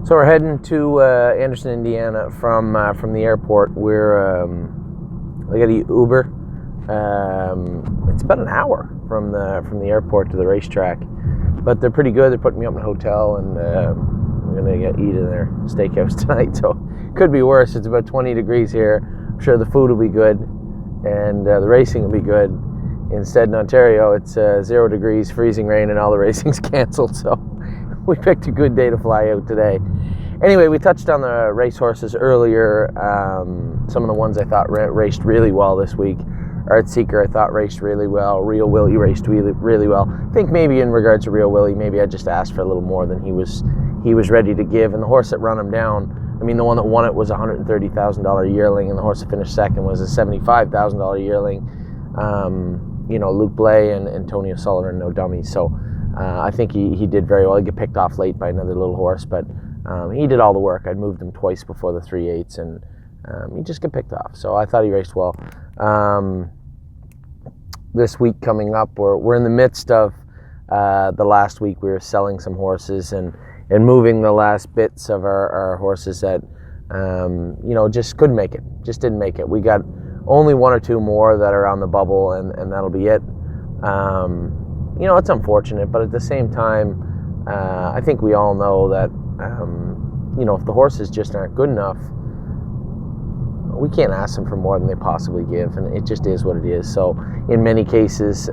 So we're heading to Anderson, Indiana from the airport. I got to Uber. It's about an hour from the airport to the racetrack, but they're pretty good. They're putting me up in a hotel, and we're gonna eat in their steakhouse tonight. So could be worse. It's about 20 degrees here. I'm sure the food will be good, and the racing will be good. Instead, in Ontario, it's 0 degrees, freezing rain, and all the racing's canceled. So we picked a good day to fly out today. Anyway, we touched on the racehorses earlier. Some of the ones I thought raced really well this week. Art Seeker, I thought, raced really well. Real Willie raced really well. I think maybe in regards to Real Willie, maybe I just asked for a little more than he was ready to give. And the horse that run him down, I mean, the one that won it was a $130,000 yearling, and the horse that finished second was a $75,000 yearling. Luke Blay and Antonio Sullivan, no dummies. So I think he did very well. He got picked off late by another little horse, but he did all the work. I'd moved him twice before the 3/8, and he just got picked off. So I thought he raced well. This week coming up, we're in the midst of the last week. We were selling some horses and moving the last bits of our horses that just couldn't make it, just didn't make it. We got only 1 or 2 more that are on the bubble, and that'll be it. It's unfortunate, but at the same time, I think we all know that if the horses just aren't good enough, we can't ask them for more than they possibly give, and it just is what it is. So in many cases,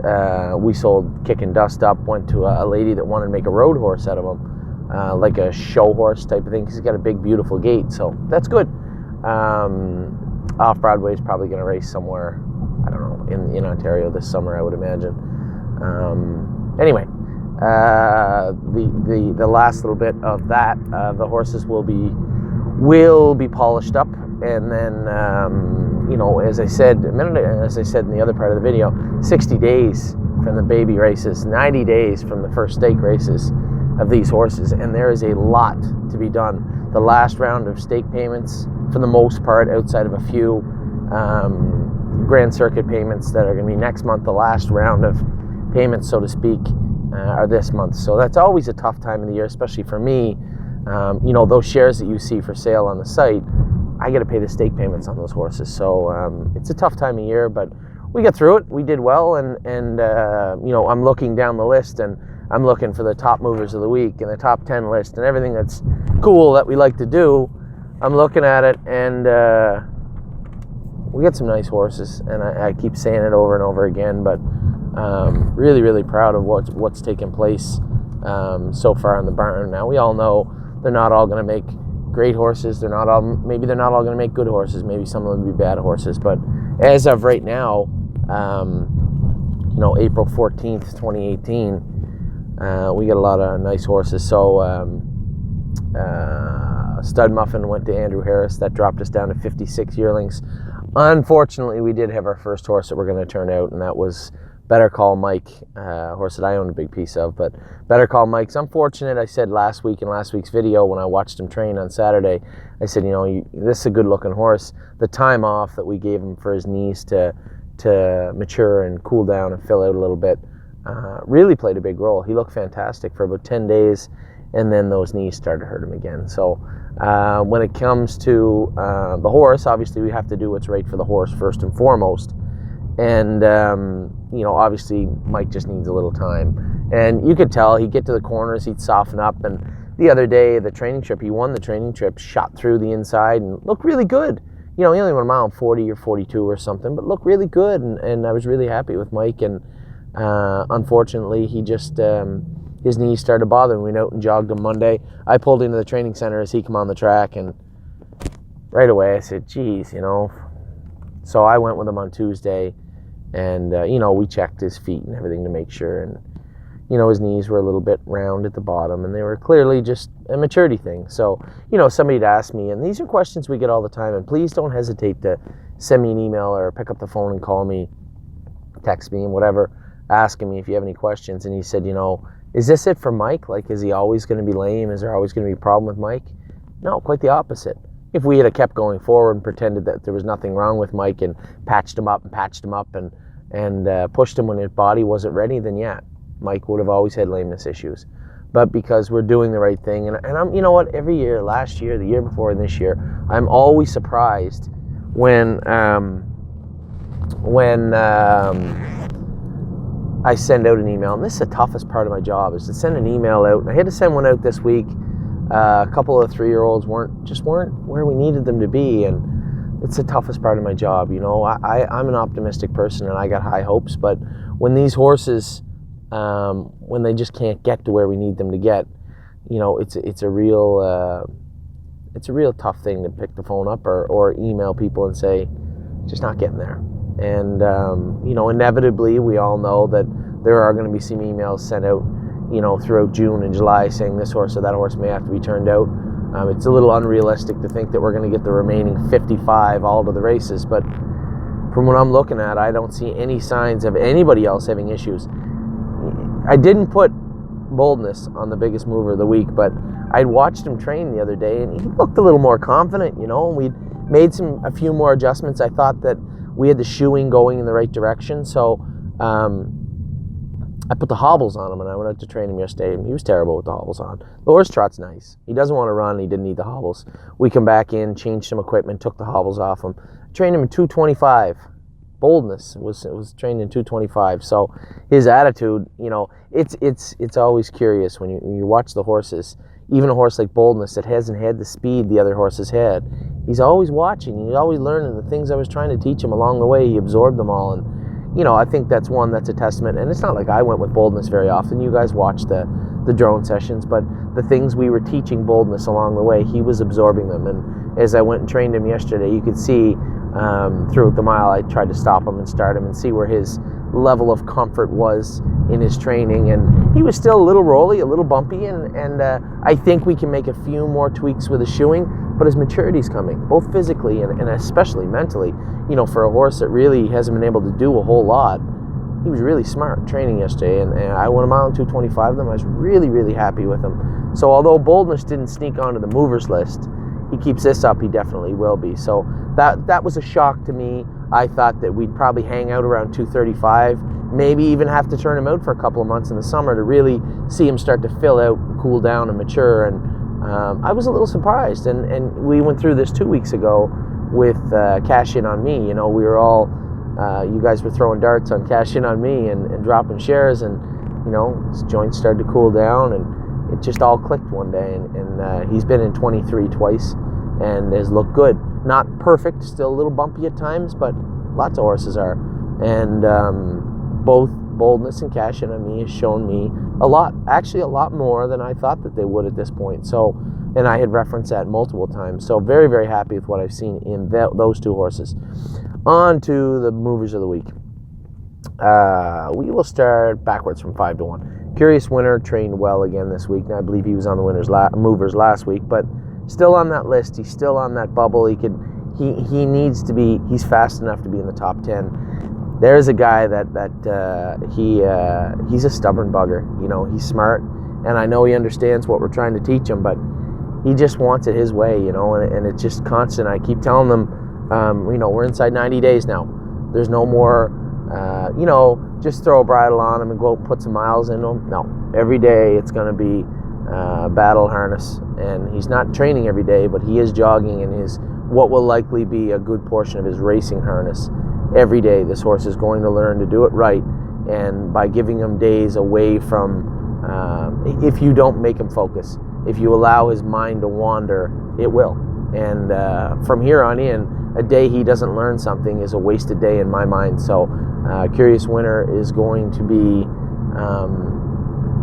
we sold Kick and Dust Up, went to a lady that wanted to make a road horse out of him, like a show horse type of thing, because he's got a big, beautiful gait, so that's good. Off-Broadway is probably going to race somewhere, I don't know, in Ontario this summer, I would imagine. Anyway, the last little bit of that, the horses will be polished up, and then as I said in the other part of the video, 60 days from the baby races, 90 days from the first stake races of these horses, and there is a lot to be done. The last round of stake payments, for the most part, outside of a few Grand Circuit payments that are going to be next month, the last round of payments, so to speak, are this month. So that's always a tough time of the year, especially for me. Those shares that you see for sale on the site, I got to pay the stake payments on those horses. So it's a tough time of year, but we got through it. We did well, and I'm looking down the list, and I'm looking for the top movers of the week and the top 10 list and everything that's cool that we like to do. I'm looking at it, and we got some nice horses, and I keep saying it over and over again, but really, really proud of what's taken place so far in the barn. Now, we all know they're not all going to make great horses. Maybe they're not all going to make good horses. Maybe some of them will be bad horses. But as of right now, April 14th, 2018, we got a lot of nice horses. So Stud Muffin went to Andrew Harris. That dropped us down to 56 yearlings. Unfortunately, we did have our first horse that we're going to turn out, and that was Better Call Mike, a horse that I own a big piece of. But Better Call Mike's unfortunate. I said last week in last week's video when I watched him train on Saturday, I said, this is a good-looking horse. The time off that we gave him for his knees to mature and cool down and fill out a little bit really played a big role. He looked fantastic for about 10 days, and then those knees started to hurt him again. So when it comes to the horse, obviously we have to do what's right for the horse first and foremost. And, obviously Mike just needs a little time. And you could tell he'd get to the corners, he'd soften up. And the other day, the training trip, he won the training trip, shot through the inside and looked really good. He only went a mile 40 or 42 or something, but looked really good. And I was really happy with Mike. And unfortunately, he just, his knees started to bother him. We went out and jogged him Monday. I pulled into the training center as he came on the track, and right away I said, geez, So I went with him on Tuesday, and, we checked his feet and everything to make sure. And, his knees were a little bit round at the bottom, and they were clearly just a maturity thing. So, somebody'd ask me, and these are questions we get all the time, and please don't hesitate to send me an email or pick up the phone and call me, text me and whatever, asking me if you have any questions. And he said, is this it for Mike? Like, is he always going to be lame? Is there always going to be a problem with Mike? No, quite the opposite. If we had kept going forward and pretended that there was nothing wrong with Mike and patched him up and pushed him when his body wasn't ready, then yeah, Mike would have always had lameness issues. but because we're doing the right thing. And I'm, you know what, every year, last year, the year before, and this year, I'm always surprised when I send out an email, and this is the toughest part of my job, is to send an email out. And I had to send one out this week. A couple of 3-year-olds weren't where we needed them to be, and it's the toughest part of my job. You know, I'm an optimistic person, and I got high hopes, but when these horses, when they just can't get to where we need them to get, you know, it's a real tough thing to pick the phone up or email people and say, just not getting there. And, you know, inevitably, we all know that there are going to be some emails sent out, you know, throughout June and July saying this horse or that horse may have to be turned out. It's a little unrealistic to think that we're going to get the remaining 55 all to the races, but from what I'm looking at, I don't see any signs of anybody else having issues. I didn't put Boldness on the biggest mover of the week, but I'd watched him train the other day, and he looked a little more confident, you know, and we'd made a few more adjustments. I thought that we had the shoeing going in the right direction, so I put the hobbles on him, and I went out to train him yesterday, and he was terrible with the hobbles on. The horse trot's nice. He doesn't want to run, and he didn't need the hobbles. We come back in, changed some equipment, took the hobbles off him. Trained him in 225. Boldness was trained in 225. So his attitude, you know, it's always curious when you watch the horses. Even a horse like Boldness that hasn't had the speed the other horses had, he's always watching. He's always learning the things I was trying to teach him along the way. He absorbed them all, and you know, I think that's a testament. And it's not like I went with Boldness very often. You guys watched the drone sessions, but the things we were teaching Boldness along the way, he was absorbing them. And as I went and trained him yesterday, you could see throughout the mile, I tried to stop him and start him and see where his level of comfort was in his training, and he was still a little rolly, a little bumpy, and I think we can make a few more tweaks with his shoeing, but his maturity's coming, both physically and especially mentally. You know, for a horse that really hasn't been able to do a whole lot, he was really smart training yesterday, and I went a mile and 225 of them. I was really, really happy with him. So although Boldness didn't sneak onto the movers list, he keeps this up, he definitely will be. So that was a shock to me. I thought that we'd probably hang out around 235, maybe even have to turn him out for a couple of months in the summer to really see him start to fill out, cool down, and mature. And I was a little surprised. And we went through this 2 weeks ago with Cash In On Me. You know, we were all, you guys were throwing darts on Cash In On Me and dropping shares, and, you know, his joints started to cool down, and it just all clicked one day. And he's been in 23 twice and has looked good. Not perfect, still a little bumpy at times, but lots of horses are. And both Boldness and Cash In On Me has shown me a lot, actually a lot more than I thought that they would at this point. So, and I had referenced that multiple times. So very, very happy with what I've seen in those two horses. On to the movers of the week. We will start backwards from 5 to 1. Curious Winner trained well again this week. Now I believe he was on the movers last week, but still on that list. He's still on that bubble. He needs to be. He's fast enough to be in the top 10. There's a guy that he's a stubborn bugger. You know, he's smart, and I know he understands what we're trying to teach him, but he just wants it his way. You know, and it's just constant. I keep telling them, you know, we're inside 90 days now. There's no more, you know, just throw a bridle on him and go out and put some miles into him. No, every day it's going to be battle harness, and he's not training every day, but he is jogging in his what will likely be a good portion of his racing harness every day. This horse is going to learn to do it right, and by giving him days away from, if you don't make him focus, if you allow his mind to wander, it will. And from here on in, a day he doesn't learn something is a wasted day in my mind. So Curious Winner is going to be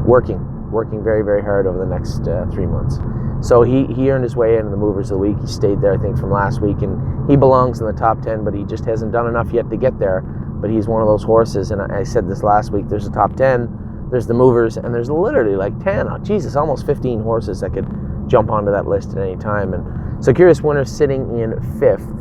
working very, very hard over the next 3 months. So he earned his way into the movers of the week. He stayed there, I think, from last week, and he belongs in the top 10, but he just hasn't done enough yet to get there. But he's one of those horses, and I said this last week, there's a top 10, there's the movers, and there's literally like 10, almost 15 horses that could jump onto that list at any time. And so Curious Winner sitting in 5th.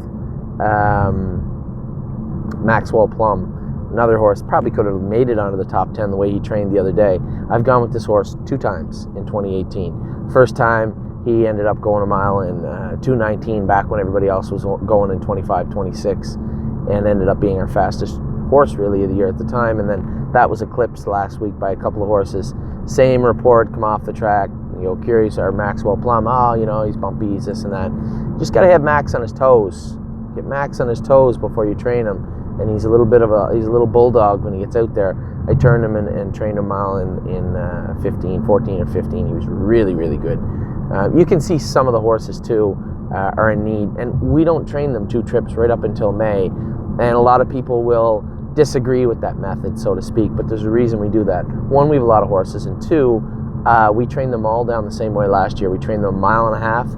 Maxwell Plum, another horse, probably could have made it onto the top 10 the way he trained the other day. I've gone with this horse 2 times in 2018. First time, he ended up going a mile in 2:19 back when everybody else was going in 25:26, and ended up being our fastest horse really of the year at the time, and then that was eclipsed last week by a couple of horses. Same report, come off the track, curious, or Maxwell Plum, he's bumpy, he's this and that. Just got to have Max on his toes. Get Max on his toes before you train him, and he's a little bulldog when he gets out there. I turned him and trained him a mile in 14 or 15. He was really, really good. You can see some of the horses too are in need, and we don't train them 2 trips right up until May, and a lot of people will disagree with that method, so to speak, but there's a reason we do that. 1, we have a lot of horses, and 2, we trained them all down the same way last year. We trained them 1.5 miles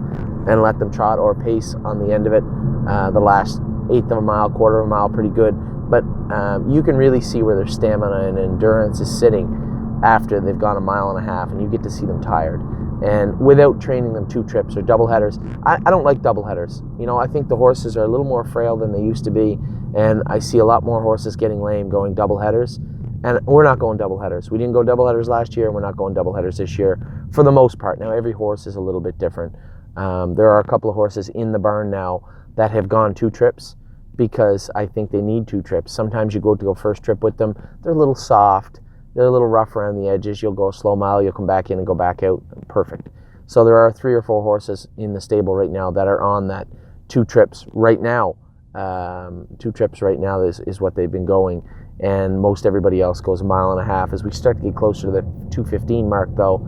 and let them trot or pace on the end of it. The last 1/8 of a mile, 1/4 of a mile, pretty good, but you can really see where their stamina and endurance is sitting after they've gone 1.5 miles, and you get to see them tired. And without training them 2 trips or double headers, I don't like double headers. I think the horses are a little more frail than they used to be, and I see a lot more horses getting lame going double headers, and we're not going double headers. We didn't go double headers last year, and we're not going double headers this year for the most part. Now, every horse is a little bit different. There are a couple of horses in the barn now that have gone 2 trips because I think they need 2 trips. Sometimes you go first trip with them, they're a little soft, they're a little rough around the edges. You'll go a slow mile, you'll come back in and go back out. Perfect. So there are 3 or 4 horses in the stable right now that are on that 2 trips right now. 2 trips right now is what they've been going, and most everybody else goes 1.5 miles. As we start to get closer to the 2:15 mark, though,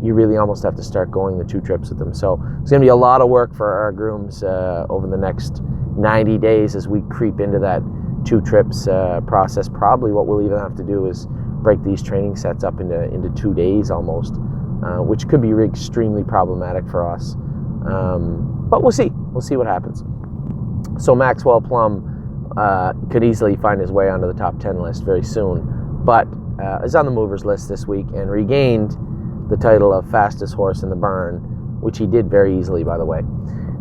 you really almost have to start going the 2 trips with them. So it's going to be a lot of work for our grooms over the next 90 days as we creep into that 2 trips process. Probably what we'll even have to do is break these training sets up into 2 days almost, which could be extremely problematic for us. But we'll see. We'll see what happens. So Maxwell Plum could easily find his way onto the top 10 list very soon, but is on the movers list this week and regained the title of fastest horse in the barn, which he did very easily, by the way.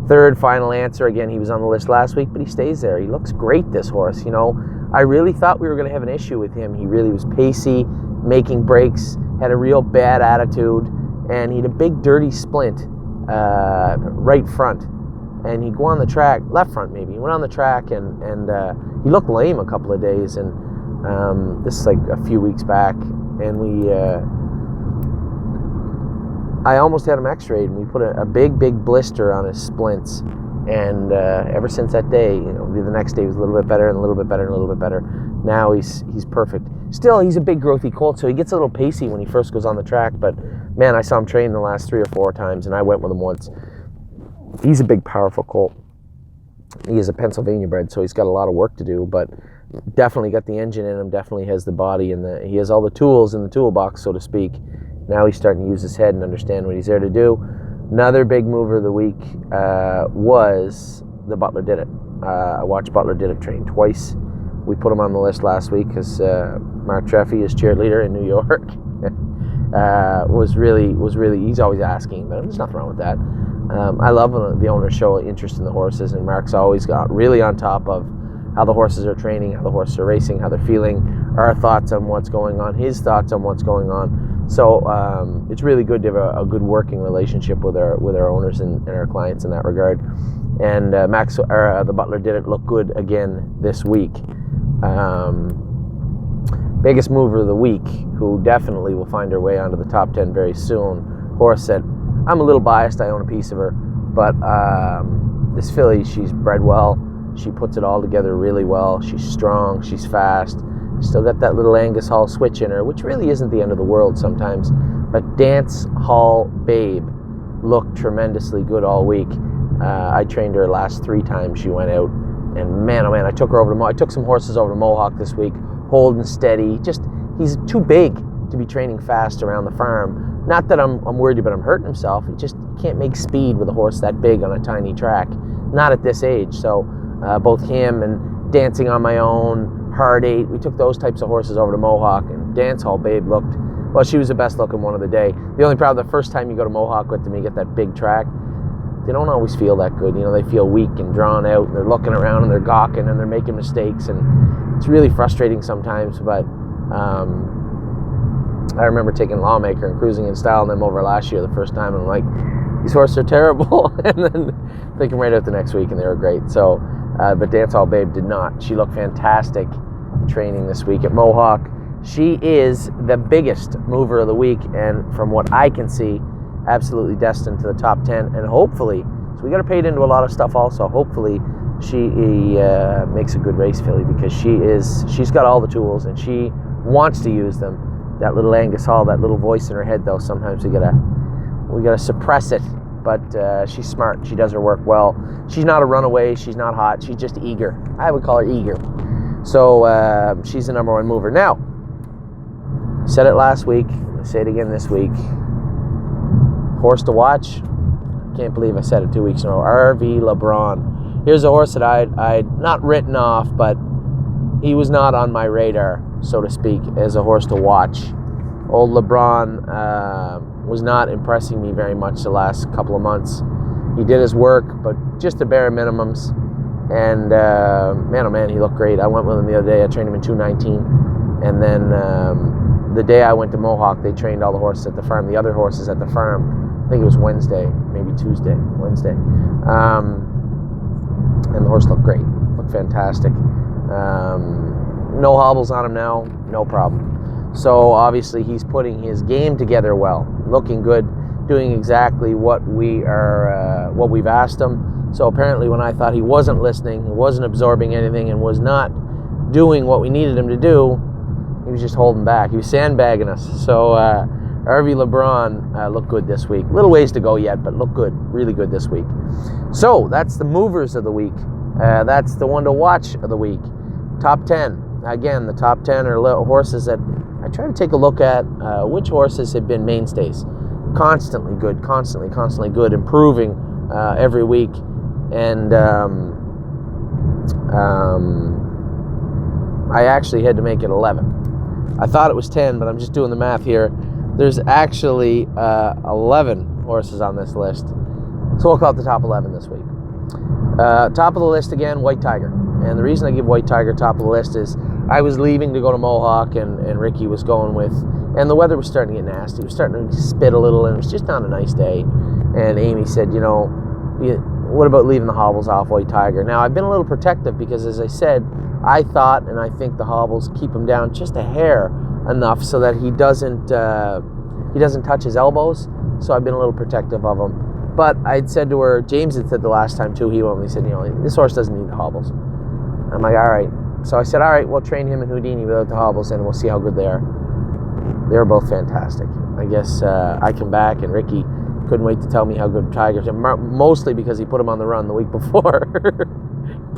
Third, Final Answer. Again, he was on the list last week, but he stays there. He looks great, this horse. I really thought we were going to have an issue with him. He really was pacey, making breaks, had a real bad attitude, and he had a big dirty splint right front. And he'd go on the track, left front maybe. He went on the track and he looked lame a couple of days. And this is like a few weeks back. And I almost had him x-rayed, and we put a big blister on his splints. And ever since that day, the next day was a little bit better and a little bit better and a little bit better. Now he's perfect. Still, he's a big growthy colt, so he gets a little pacey when he first goes on the track. But man, I saw him train the last 3 or 4 times, and I went with him once. He's a big, powerful colt. He is a Pennsylvania bred, so he's got a lot of work to do, but definitely got the engine in him, definitely has the body, and he has all the tools in the toolbox, so to speak. Now he's starting to use his head and understand what he's there to do. Another big mover of the week was the Butler Did It. I watched Butler Did It train twice. We put him on the list last week because Mark Treffy, his cheerleader in New York, was really, he's always asking, but there's nothing wrong with that. I love when the owners show interest in the horses, and Mark's always got really on top of how the horses are training, how the horses are racing, how they're feeling, our thoughts on what's going on, his thoughts on what's going on. So it's really good to have a good working relationship with our owners and our clients in that regard. And the Butler Did It look good again this week. Biggest mover of the week, who definitely will find her way onto the top 10 very soon. Horse that I'm a little biased, I own a piece of her, but this filly, she's bred well. She puts it all together really well. She's strong, she's fast. Still got that little Angus Hall switch in her, which really isn't the end of the world sometimes. But Dance Hall Babe looked tremendously good all week. I trained her last 3 times she went out, and man, oh man, I took her over to I took some horses over to Mohawk this week, holding steady. He's too big to be training fast around the farm. Not that I'm worried about him hurting himself. He just can't make speed with a horse that big on a tiny track. Not at this age. So both him and Dancing on My Own, Hard 8, we took those types of horses over to Mohawk, and Dance Hall Babe looked, well, she was the best looking one of the day. The only problem, the first time you go to Mohawk with them, you get that big track, they don't always feel that good. They feel weak and drawn out, and they're looking around and they're gawking and they're making mistakes, and it's really frustrating sometimes. But I remember taking Lawmaker and Cruising in Style and them over last year the first time, and I'm like, these horses are terrible. And then they came right out the next week and they were great. So, but Dance Hall Babe did not. She looked fantastic training this week at Mohawk. She is the biggest mover of the week, and from what I can see, absolutely destined to the top 10. And hopefully, so we got her paid into a lot of stuff also. Hopefully, she makes a good race filly, because she's got all the tools and she wants to use them. That little Angus Hall, that little voice in her head, though, sometimes we gotta suppress it. But she's smart. She does her work well. She's not a runaway. She's not hot. She's just eager. I would call her eager. So she's the number one mover. Now, I said it last week. I say it again this week. Horse to watch. Can't believe I said it 2 weeks in a row. RV LeBron. Here's a horse that I'd not written off, but he was not on my radar, so to speak, as a horse to watch. Old LeBron was not impressing me very much the last couple of months. He did his work, but just the bare minimums. And man, oh man, he looked great. I went with him the other day. I trained him in 219. And then the day I went to Mohawk, they trained all the horses at the farm, the other horses at the farm. I think it was Wednesday, maybe Wednesday. And the horse looked great, looked fantastic. No hobbles on him now, no problem. So obviously he's putting his game together well, looking good, doing exactly what we've asked him. So apparently when I thought he wasn't listening, he wasn't absorbing anything, and was not doing what we needed him to do, he was just holding back. He was sandbagging us. So RV LeBron looked good this week. Little ways to go yet, but looked good, really good this week. So that's the movers of the week. That's the one to watch of the week. Top 10. Again, the top 10 are horses that I try to take a look at which horses have been mainstays. Constantly good, improving every week. And I actually had to make it 11. I thought it was 10, but I'm just doing the math here. There's actually 11 horses on this list. So we'll call it the top 11 this week. Top of the list again, White Tiger. And the reason I give White Tiger top of the list is I was leaving to go to Mohawk, and Ricky was going with, and the weather was starting to get nasty. It was starting to spit a little, and it was just not a nice day. And Amy said, what about leaving the hobbles off White Tiger? Now, I've been a little protective because, as I said, I thought, and I think the hobbles keep him down just a hair enough so that he doesn't touch his elbows. So I've been a little protective of him. But I'd said to her, James had said the last time too, he said, this horse doesn't need the hobbles. I'm like, all right. So I said, all right, we'll train him and Houdini without the hobbles, and we'll see how good they are. They were both fantastic. I guess I come back, and Ricky couldn't wait to tell me how good Tiger's, mostly because he put him on the run the week before,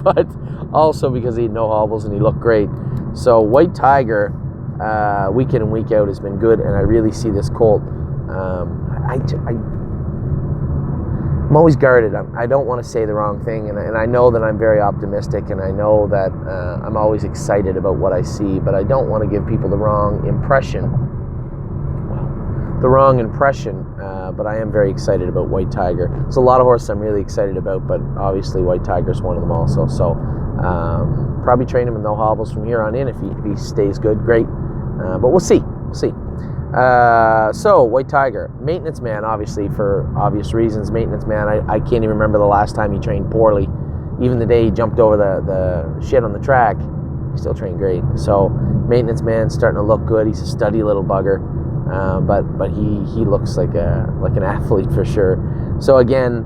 but also because he had no hobbles and he looked great. So White Tiger, week in and week out, has been good, and I really see this colt. I'm always guarded. I don't want to say the wrong thing, and I know that I'm very optimistic, and I know that I'm always excited about what I see, but I don't want to give people the wrong impression. But I am very excited about White Tiger. There's a lot of horses I'm really excited about, but obviously White Tiger's one of them also. So probably train him with no hobbles from here on in. If he stays good, great. But we'll see. So White Tiger, maintenance man, obviously for obvious reasons. Maintenance man. I can't even remember the last time he trained poorly. Even the day he jumped over the shit on the track, he still trained great. So maintenance man, starting to look good. He's a steady little bugger, but he looks like an athlete for sure. So again,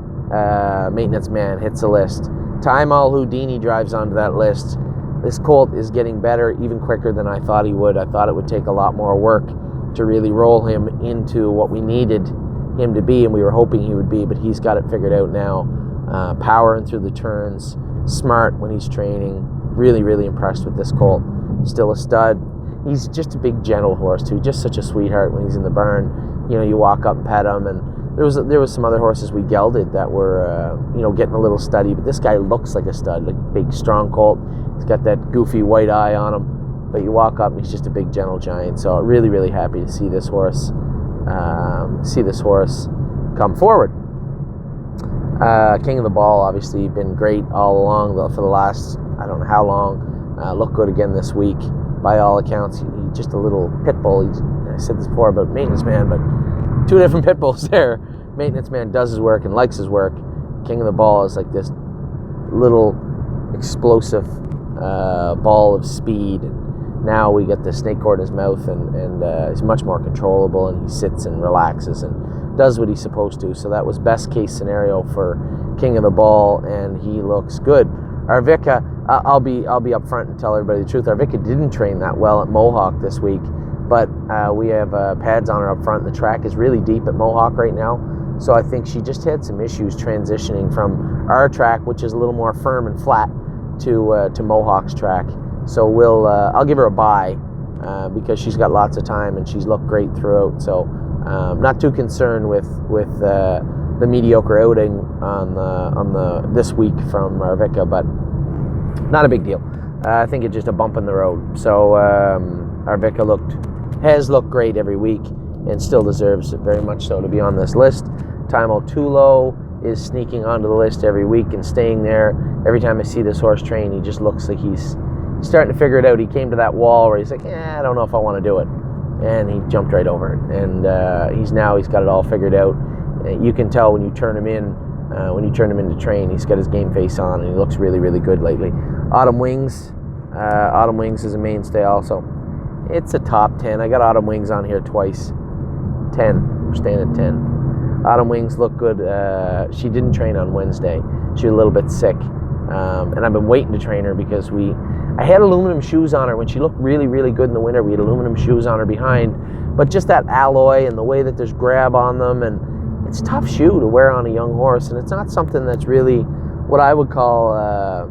maintenance man hits the list. Time All Houdini drives onto that list. This colt is getting better even quicker than I thought he would. I thought it would take a lot more work to really roll him into what we needed him to be, and we were hoping he would be, but he's got it figured out now. Powering through the turns, smart when he's training. Really, really impressed with this colt. Still a stud. He's just a big, gentle horse too. Just such a sweetheart when he's in the barn. You walk up and pet him, and there was some other horses we gelded that were getting a little studdy, but this guy looks like a stud, like a big, strong colt. He's got that goofy white eye on him. But you walk up and he's just a big, gentle giant. So really, really happy to see this horse come forward. King of the Ball, obviously, been great all along for the last, I don't know how long. Looked good again this week. By all accounts, he's just a little pit bull. I said this before about Maintenance Man, but two different pit bulls there. Maintenance Man does his work and likes his work. King of the Ball is like this little explosive ball of speed. And Now we get the snake cord in his mouth, and he's much more controllable, and he sits and relaxes and does what he's supposed to. So that was best case scenario for King of the Ball, and he looks good. Arvika, I'll be up front and tell everybody the truth. Arvika didn't train that well at Mohawk this week, but we have pads on her up front, and the track is really deep at Mohawk right now. So I think she just had some issues transitioning from our track, which is a little more firm and flat, to Mohawk's track. So I'll give her a bye because she's got lots of time and she's looked great throughout. So not too concerned with the mediocre outing on this week from Arvika, but not a big deal. I think it's just a bump in the road. So Arvika has looked great every week and still deserves it very much so to be on this list. Taimo Tulo is sneaking onto the list every week and staying there. Every time I see this horse train, he just looks like he's starting to figure it out. He came to that wall where he's like, I don't know if I want to do it. And he jumped right over it. And he's got it all figured out. You can tell when you turn him in, to train, he's got his game face on and he looks really, really good lately. Autumn Wings is a mainstay also. It's a top 10. I got Autumn Wings on here twice. 10. We're staying at 10. Autumn Wings look good. She didn't train on Wednesday. She was a little bit sick. And I've been waiting to train her because I had aluminum shoes on her when she looked really, really good in the winter. We had aluminum shoes on her behind, but just that alloy and the way that there's grab on them, and it's a tough shoe to wear on a young horse, and it's not something that's really what I would call a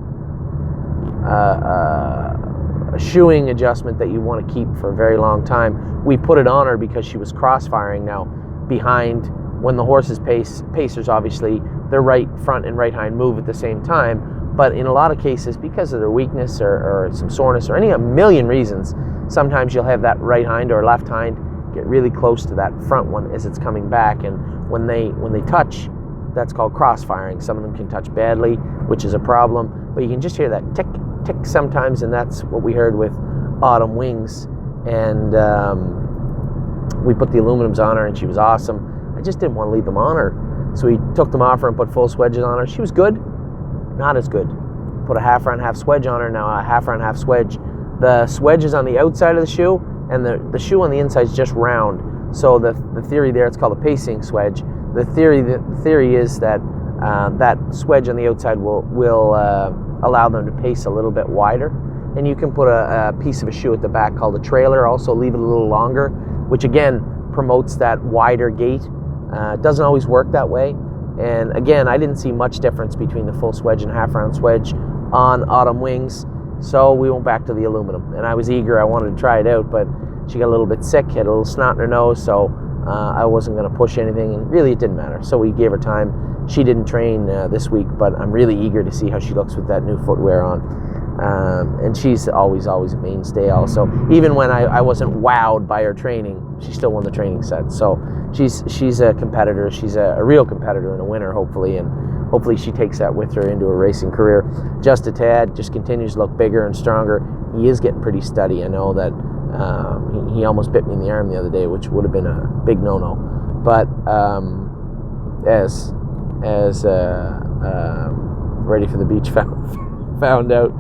shoeing adjustment that you want to keep for a very long time. We put it on her because she was crossfiring now behind. When the horses pacers obviously, their right front and right hind move at the same time, but in a lot of cases, because of their weakness or some soreness or a million reasons, sometimes you'll have that right hind or left hind get really close to that front one as it's coming back, and when they touch, that's called crossfiring. Some of them can touch badly, which is a problem, but you can just hear that tick, tick sometimes, and that's what we heard with Autumn Wings, and we put the aluminums on her, and she was awesome. I just didn't want to leave them on her. So we took them off her and put full swedges on her. She was good, not as good. Put a half round, half swedge on her, now a half round, half swedge. The swedge is on the outside of the shoe, and the shoe on the inside is just round. So the theory there, it's called a pacing swedge. The theory is that that swedge on the outside will allow them to pace a little bit wider. And you can put a piece of a shoe at the back called a trailer, also leave it a little longer, which again promotes that wider gait. It doesn't always work that way. And again, I didn't see much difference between the full swedge and half round swedge on Autumn Wings. So we went back to the aluminum, and I was eager. I wanted to try it out, but she got a little bit sick, had a little snot in her nose, so I wasn't going to push anything, and really it didn't matter. So we gave her time. She didn't train this week, but I'm really eager to see how she looks with that new footwear on. And she's always a mainstay also. Even when I wasn't wowed by her training, she still won the training set. So she's a competitor. She's a real competitor and a winner, hopefully, and hopefully she takes that with her into her racing career. Just a tad, just continues to look bigger and stronger. He is getting pretty steady. I know that he almost bit me in the arm the other day, which would have been a big no-no. But as Ready for the Beach found out.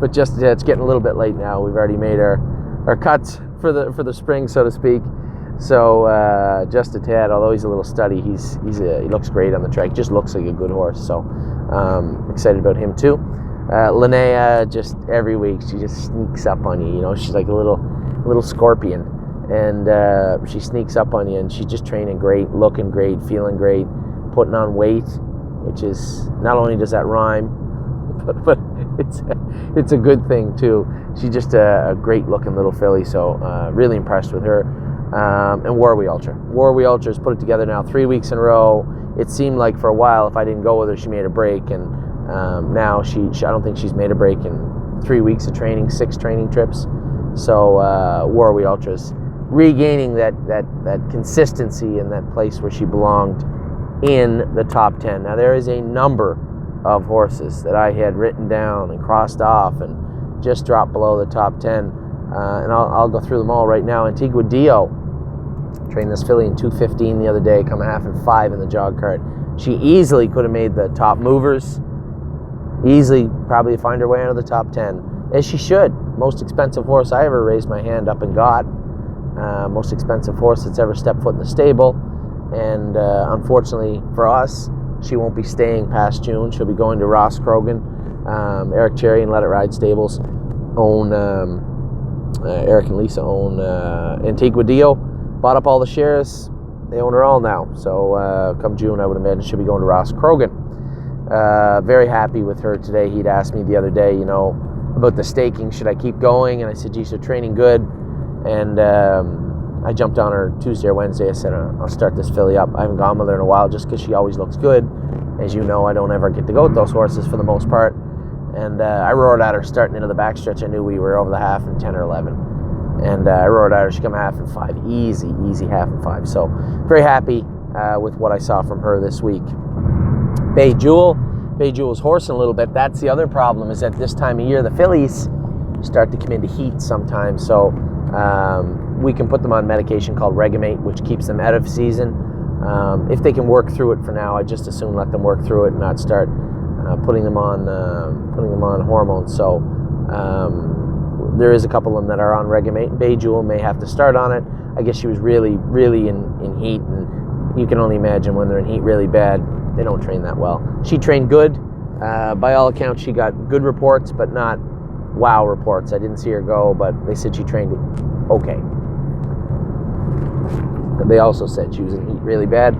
But just it's getting a little bit late now. We've already made our cuts for the spring, so to speak. So just a tad, although he's a little studdy, he looks great on the track. Just looks like a good horse. So excited about him too. Linnea, just every week she just sneaks up on you. You know, she's like a little scorpion, and she sneaks up on you, and she's just training great, looking great, feeling great, putting on weight, which is not only does that rhyme, but it's a good thing too. She's just a great looking little filly, so really impressed with her. And Warwee Ultra's put it together now 3 weeks in a row. It seemed like for a while if I didn't go with her, she made a break, and now she I don't think she's made a break in 3 weeks of training, 6 training trips. So Warwee Ultra's regaining that consistency in that place where she belonged in the top 10. Now there is a number of horses that I had written down and crossed off and just dropped below the top 10, and I'll go through them all right now. Antigua Dio trained this filly in 2:15 the other day, come a half and 5 in the jog cart. She easily could have made the top movers, easily probably find her way into the top 10, as she should. most expensive horse I ever raised my hand up and got. Most expensive horse that's ever stepped foot in the stable. And unfortunately for us, she won't be staying past June. She'll be going to Ross Krogan. Eric Cherry and Let It Ride Stables own, Eric and Lisa own Antigua Dio. Bought up all the shares. They own her all now. So come June, I would imagine she'll be going to Ross Krogan. Very happy with her today. He'd asked me the other day, about the staking. Should I keep going? And I said, geez, they're training good. And I jumped on her Tuesday or Wednesday. I said, I'll start this filly up. I haven't gone with her in a while just because she always looks good. As you know, I don't ever get to go with those horses for the most part. And I roared at her starting into the backstretch. I knew we were over the half in 10 or 11. And I roared at her. She came half in 5. Easy half in 5. So very happy with what I saw from her this week. Bay Jewel's horsing a little bit. That's the other problem, is at this time of year, the fillies start to come into heat sometimes. So we can put them on medication called Regimate, which keeps them out of season. If they can work through it for now, I just as soon let them work through it and not start putting them on hormones. So there is a couple of them that are on Regimate. Bay Jewel may have to start on it. I guess she was really in heat, and you can only imagine when they're in heat really bad, they don't train that well. She trained good. By all accounts, she got good reports, but not wow reports. I didn't see her go, but they said she trained okay. They also said she was in heat really bad.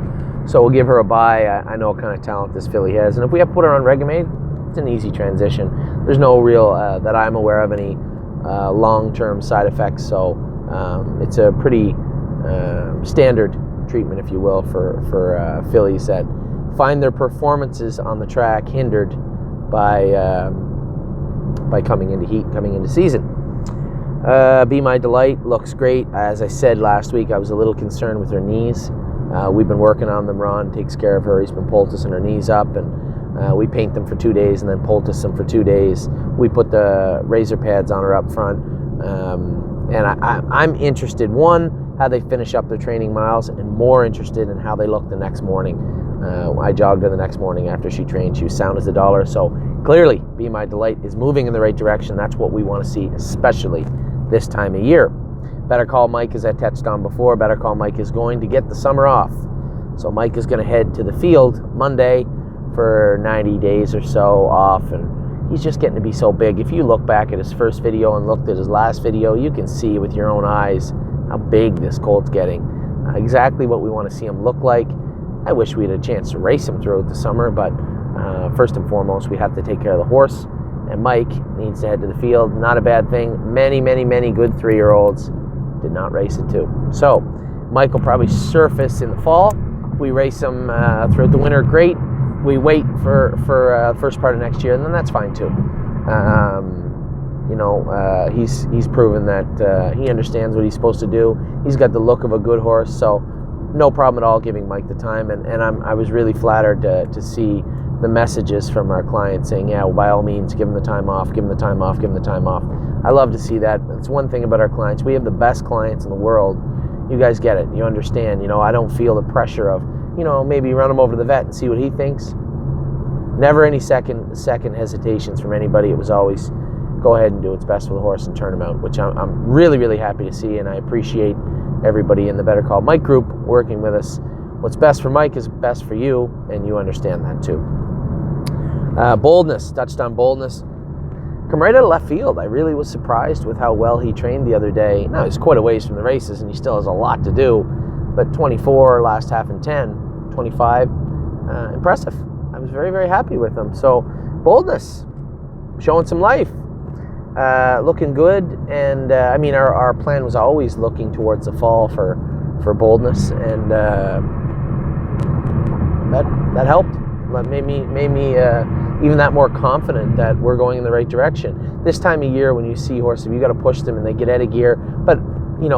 So we'll give her a bye. I know what kind of talent this filly has. And if we have to put her on Regimate, it's an easy transition. There's no real, that I'm aware of, any long-term side effects. So it's a pretty standard treatment, if you will, for fillies that find their performances on the track hindered by coming into heat, coming into season. Be My Delight looks great. As I said last week, I was a little concerned with her knees. We've been working on them. Ron takes care of her. He's been poulticing her knees up, and we paint them for 2 days and then poultice them for 2 days. We put the razor pads on her up front. And I'm interested, one, how they finish up their training miles, and more interested in how they look the next morning. I jogged her the next morning after she trained. She was sound as a dollar. So clearly, Be My Delight is moving in the right direction. That's what we want to see, especially this time of year. Better Call Mike, as I touched on before, Better Call Mike is going to get the summer off. So Mike is going to head to the field Monday for 90 days or so off, and he's just getting to be so big. If you look back at his first video and looked at his last video, you can see with your own eyes how big this colt's getting. Exactly what we want to see him look like. I wish we had a chance to race him throughout the summer, but first and foremost, we have to take care of the horse, and Mike needs to head to the field. Not a bad thing. Many good 3-year-olds did not race it too. So Mike will probably surface in the fall. If we race him throughout the winter, great. We wait for first part of next year, and then that's fine too. He's proven that he understands what he's supposed to do. He's got the look of a good horse, so no problem at all giving Mike the time. And I was really flattered to see the messages from our clients saying, yeah, well, by all means, give him the time off, give him the time off, give him the time off. I love to see that. It's one thing about our clients. We have the best clients in the world. You guys get it. You understand. I don't feel the pressure of, maybe run him over to the vet and see what he thinks. Never any second hesitations from anybody. It was always go ahead and do what's best for the horse and turn him out, which I'm really happy to see, and I appreciate everybody in the Better Call Mike group working with us. What's best for Mike is best for you, and you understand that too. Boldness, touched on boldness. Come right out of left field. I really was surprised with how well he trained the other day. Now, he's quite a ways from the races, and he still has a lot to do, but 24 last half and 10, 25, impressive. I was very happy with him. So, boldness, showing some life, looking good, and our plan was always looking towards the fall for boldness, and that helped. Made me even that more confident that we're going in the right direction. This time of year, when you see horses, you got to push them and they get out of gear, but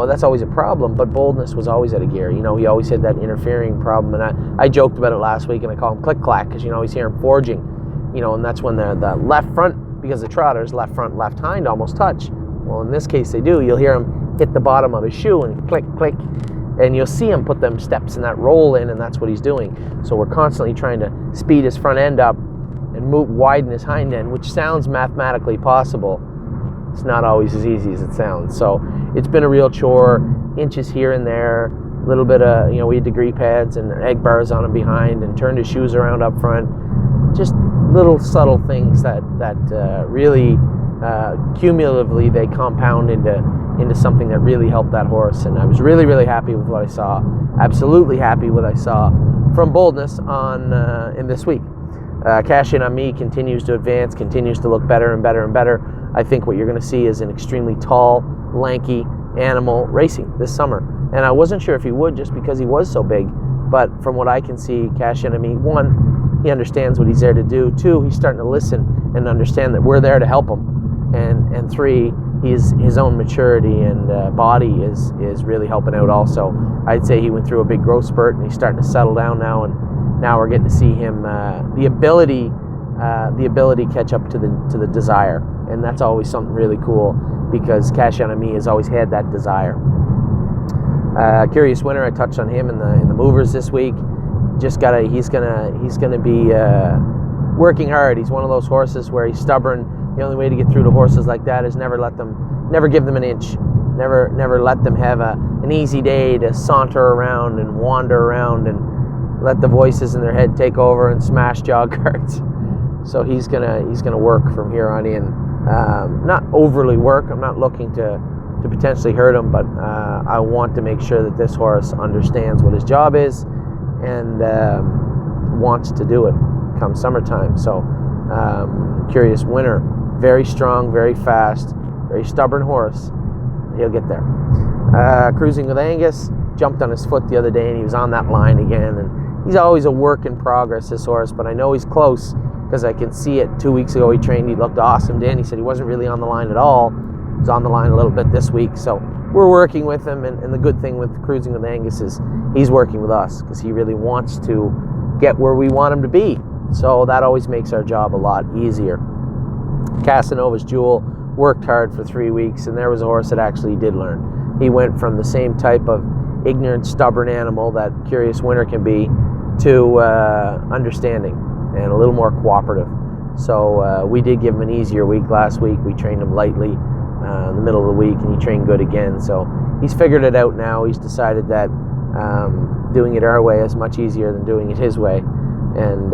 that's always a problem. But boldness was always out of gear. He always had that interfering problem, and I joked about it last week, and I call him click clack because always hear him forging, and that's when the left front, because the trotters left front, left hind almost touch. Well, in this case they do. You'll hear him hit the bottom of his shoe and click click, and you'll see him put them steps in that roll in, and that's what he's doing. So we're constantly trying to speed his front end up and widen his hind end, which sounds mathematically possible. it's not always as easy as it sounds. So it's been a real chore, inches here and there, a little bit of, we had degree pads and egg bars on him behind and turned his shoes around up front. Just little subtle things that really cumulatively they compound into something that really helped that horse. And I was really, really happy with what I saw. Absolutely happy with what I saw from Boldness in this week. Cash In On Me continues to advance, continues to look better and better and better. I think what you're going to see is an extremely tall, lanky animal racing this summer. And I wasn't sure if he would just because he was so big. But from what I can see, Cash In On Me, one, he understands what he's there to do. Two, he's starting to listen and understand that we're there to help him. And three, his own maturity and body is really helping out also. I'd say he went through a big growth spurt and he's starting to settle down now, and now we're getting to see him the ability catch up to the desire, and that's always something really cool because Cash On Me has always had that desire. Curious Winner, I touched on him in the movers this week. He's gonna be working hard. He's one of those horses where he's stubborn. The only way to get through to horses like that is never give them an inch. Never let them have an easy day to saunter around and wander around and let the voices in their head take over and smash jog carts. So he's gonna work from here on in. Not overly work. I'm not looking to potentially hurt him, but I want to make sure that this horse understands what his job is and wants to do it come summertime. So Curious Winner, very strong, very fast, very stubborn horse. He'll get there. Cruising with Angus, jumped on his foot the other day and he was on that line again, and he's always a work in progress, this horse, but I know he's close because I can see it. 2 weeks ago he trained, he looked awesome. Danny said he wasn't really on the line at all. He was on the line a little bit this week, so we're working with him, and the good thing with Cruising with Angus is he's working with us because he really wants to get where we want him to be, so that always makes our job a lot easier. Casanova's Jewel worked hard for 3 weeks, and there was a horse that actually did learn. He went from the same type of ignorant, stubborn animal that Curious Winner can be to understanding and a little more cooperative. So we did give him an easier week last week. We trained him lightly in the middle of the week, and he trained good again. So he's figured it out now. He's decided that doing it our way is much easier than doing it his way, and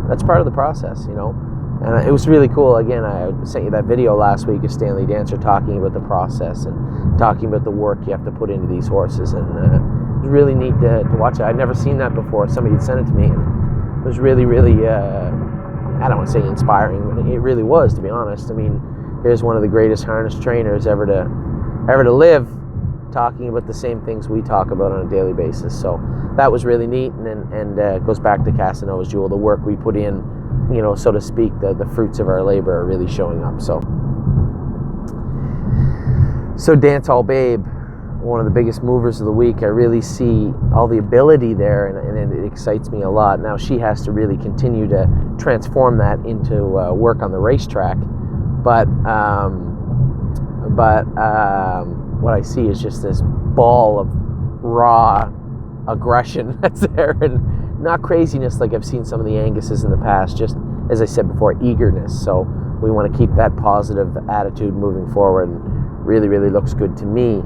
that's part of the process, And it was really cool. Again, I sent you that video last week of Stanley Dancer talking about the process and talking about the work you have to put into these horses. And it was really neat to watch it. I'd never seen that before. Somebody had sent it to me, and it was really, really, I don't want to say inspiring, but it really was, to be honest. I mean, here's one of the greatest harness trainers ever to live, talking about the same things we talk about on a daily basis. So that was really neat, and it goes back to Casanova's Jewel. The work we put in, so to speak, the fruits of our labor are really showing up. So Dance Hall Babe, one of the biggest movers of the week. I really see all the ability there, and it excites me a lot. Now she has to really continue to transform that into work on the racetrack. But what I see is just this ball of raw aggression that's there, and not craziness like I've seen some of the Anguses in the past, just, as I said before, eagerness. So we want to keep that positive attitude moving forward, and really, really looks good to me.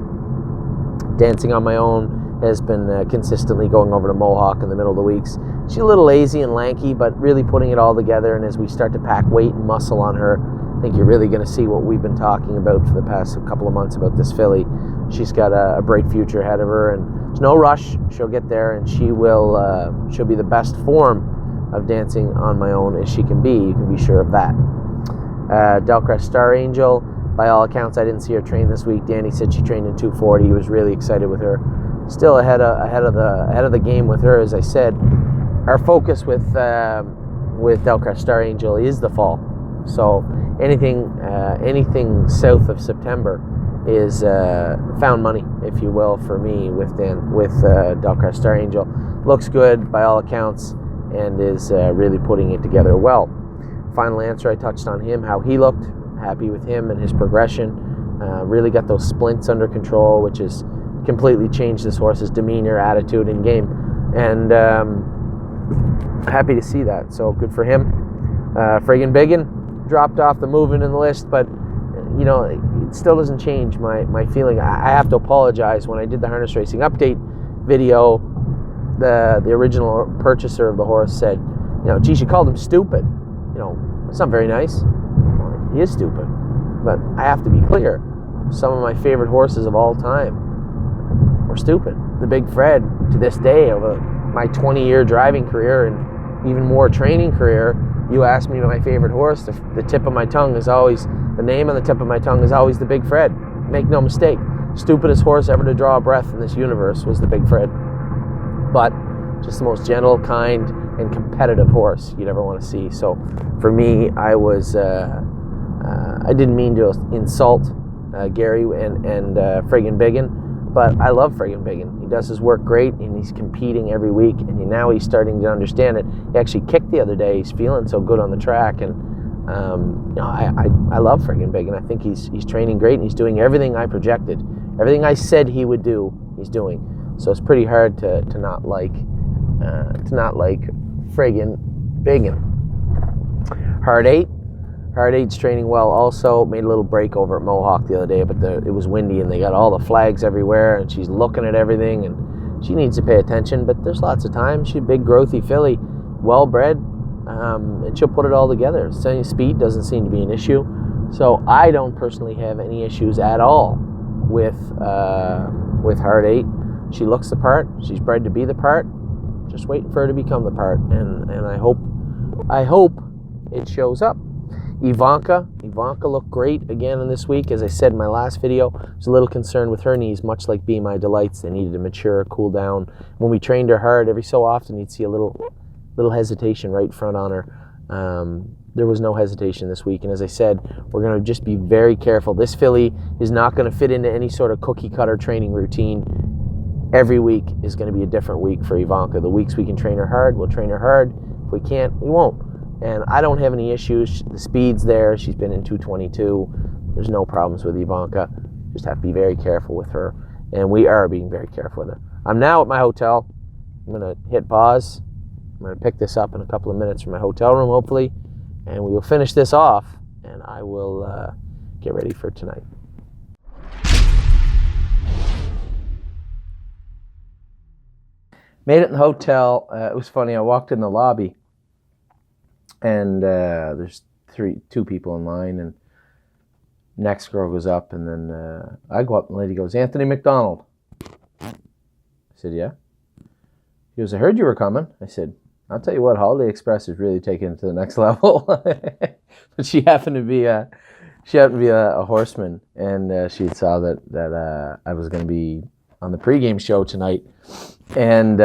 Dancing on My Own has been consistently going over to Mohawk in the middle of the weeks. She's a little lazy and lanky, but really putting it all together, and as we start to pack weight and muscle on her, I think you're really going to see what we've been talking about for the past couple of months about this filly. She's got a bright future ahead of her, and there's no rush. She'll get there, and she'll be the best form of Dancing on My Own as she can be. You can be sure of that. Delcrest Star Angel, by all accounts, I didn't see her train this week. Danny said she trained in 240. He was really excited with her. Still ahead of the game with her. As I said, our focus with Delcrest Star Angel is the fall. So anything south of September is found money, if you will, for me with Delcrest Star Angel. Looks good by all accounts, and is really putting it together well. Final Answer, I touched on him, how he looked. Happy with him and his progression. Really got those splints under control, which has completely changed this horse's demeanor, attitude, and game. And happy to see that. So good for him. Friggin' Biggin dropped off the moving in the list, but still doesn't change my feeling. I have to apologize. When I did the harness racing update video, the original purchaser of the horse said, geez, you called him stupid. It's not very nice. Well, he is stupid. But I have to be clear. Some of my favorite horses of all time were stupid. The Big Fred, to this day, over my 20-year driving career and even more training career, you ask me my favorite horse, the tip of my tongue is always, the name on the tip of my tongue is always the Big Fred. Make no mistake. Stupidest horse ever to draw a breath in this universe was the Big Fred. But just the most gentle, kind, and competitive horse you'd ever want to see. So for me, I didn't mean to insult Gary and Friggin' Biggin, but I love Friggin' Biggin. He does his work great, and he's competing every week, and now he's starting to understand it. He actually kicked the other day. He's feeling so good on the track, and I love Friggin' Biggin. I think he's training great, and he's doing everything I projected. Everything I said he would do, he's doing. So it's pretty hard to not like Friggin' Biggin. Hard 8's training well also. Made a little break over at Mohawk the other day, but it was windy and they got all the flags everywhere, and she's looking at everything, and she needs to pay attention, but there's lots of time. She's a big, growthy filly, well-bred, and she'll put it all together. Speed doesn't seem to be an issue, so I don't personally have any issues at all with Hard 8. She looks the part. She's bred to be the part. Just waiting for her to become the part, and I hope it shows up. Ivanka looked great again in this week. As I said in my last video, I was a little concerned with her knees, much like Be My Delights. They needed to mature, cool down. When we trained her hard, every so often you'd see a little hesitation right front on her. There was no hesitation this week, and as I said, we're going to just be very careful. This filly is not going to fit into any sort of cookie-cutter training routine. Every week is going to be a different week for Ivanka. The weeks we can train her hard, we'll train her hard. If we can't, we won't. And I don't have any issues. The speed's there. She's been in 222. There's no problems with Ivanka. Just have to be very careful with her. And we are being very careful with her. I'm now at my hotel. I'm going to hit pause. I'm going to pick this up in a couple of minutes from my hotel room, hopefully. And we will finish this off. And I will get ready for tonight. Made it in the hotel. It was funny. I walked in the lobby. And there's two people in line, and next girl goes up, and then I go up, and the lady goes, "Anthony McDonald." I said, "Yeah." She goes, "I heard you were coming." I said, "I'll tell you what, Holiday Express is really taking it to the next level." But she happened to be a horseman, and she saw that I was going to be on the pregame show tonight, and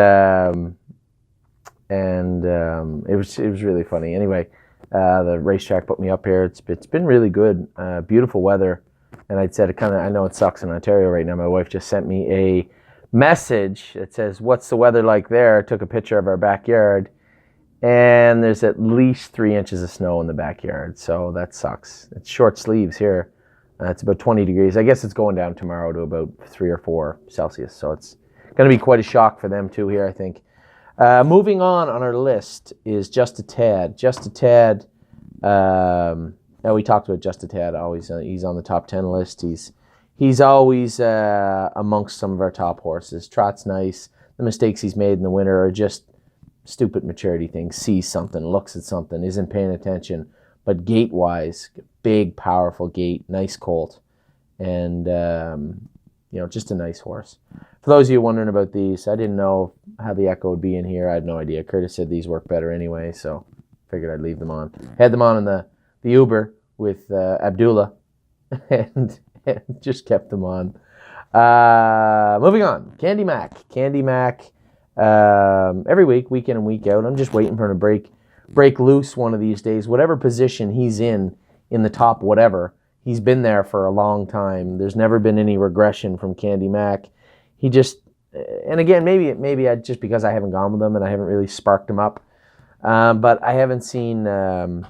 it was really funny. Anyway, the racetrack put me up here. It's been really good. Beautiful weather, and I'd said I know it sucks in Ontario right now. My wife just sent me a message that says, "What's the weather like there?" I took a picture of our backyard, and there's at least 3 inches of snow in the backyard, so that sucks. It's short sleeves here. It's about 20 degrees. I guess it's going down tomorrow to about 3 or 4 Celsius, so it's going to be quite a shock for them too here, I think. Moving on our list is Just a Tad. Just a Tad, we talked about Just a Tad always. He's on the top 10 list. He's always amongst some of our top horses. Trot's nice. The mistakes he's made in the winter are just stupid maturity things. Sees something, looks at something, isn't paying attention. But gait-wise, big, powerful gait, nice colt, and just a nice horse. For those of you wondering about these, I didn't know how the Echo would be in here. I had no idea. Curtis said these work better anyway, so figured I'd leave them on. Had them on in the Uber with Abdullah, and just kept them on. Moving on, Candy Mac. Candy Mac, every week, week in and week out. I'm just waiting for him to break loose one of these days. Whatever position he's in the top whatever, he's been there for a long time. There's never been any regression from Candy Mac. He just, and again, maybe just because I haven't gone with him and I haven't really sparked him up, but I haven't seen enough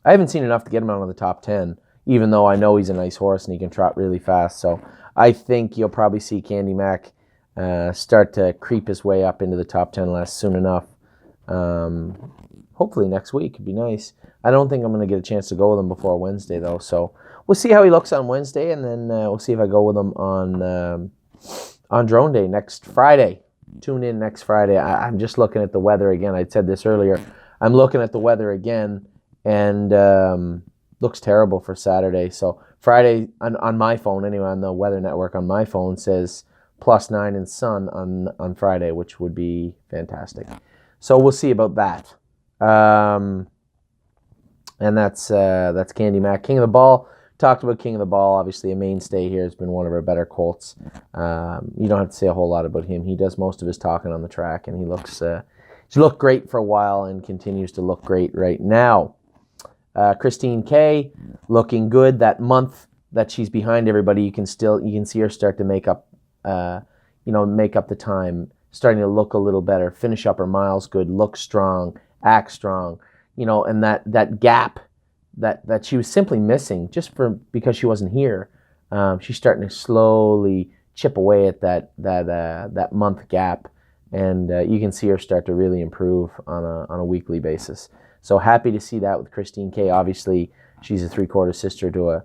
to get him out of the top 10, even though I know he's a nice horse and he can trot really fast. So I think you'll probably see Candy Mac start to creep his way up into the top 10 list soon enough. Hopefully next week. It'd be nice. I don't think I'm going to get a chance to go with him before Wednesday, though, so we'll see how he looks on Wednesday, and then we'll see if I go with him on Drone Day next Friday. Tune in next Friday. I'm just looking at the weather again. I said this earlier. I'm looking at the weather again, and looks terrible for Saturday. So Friday on my phone, anyway, on the weather network on my phone says +9 and sun on Friday, which would be fantastic. So we'll see about that. And that's Candy Mac. King of the Ball. Talked about King of the Ball. Obviously, a mainstay here. Has been one of our better colts. You don't have to say a whole lot about him. He does most of his talking on the track, and he looks he's looked great for a while and continues to look great right now. Christine K, looking good. That month that she's behind everybody, you can see her start to make up the time, starting to look a little better, finish up her miles good, look strong, act strong, and that gap that she was simply missing just because she wasn't here. She's starting to slowly chip away at that month gap, and you can see her start to really improve on a weekly basis. So happy to see that with Christine K. Obviously, she's a 3/4 sister to a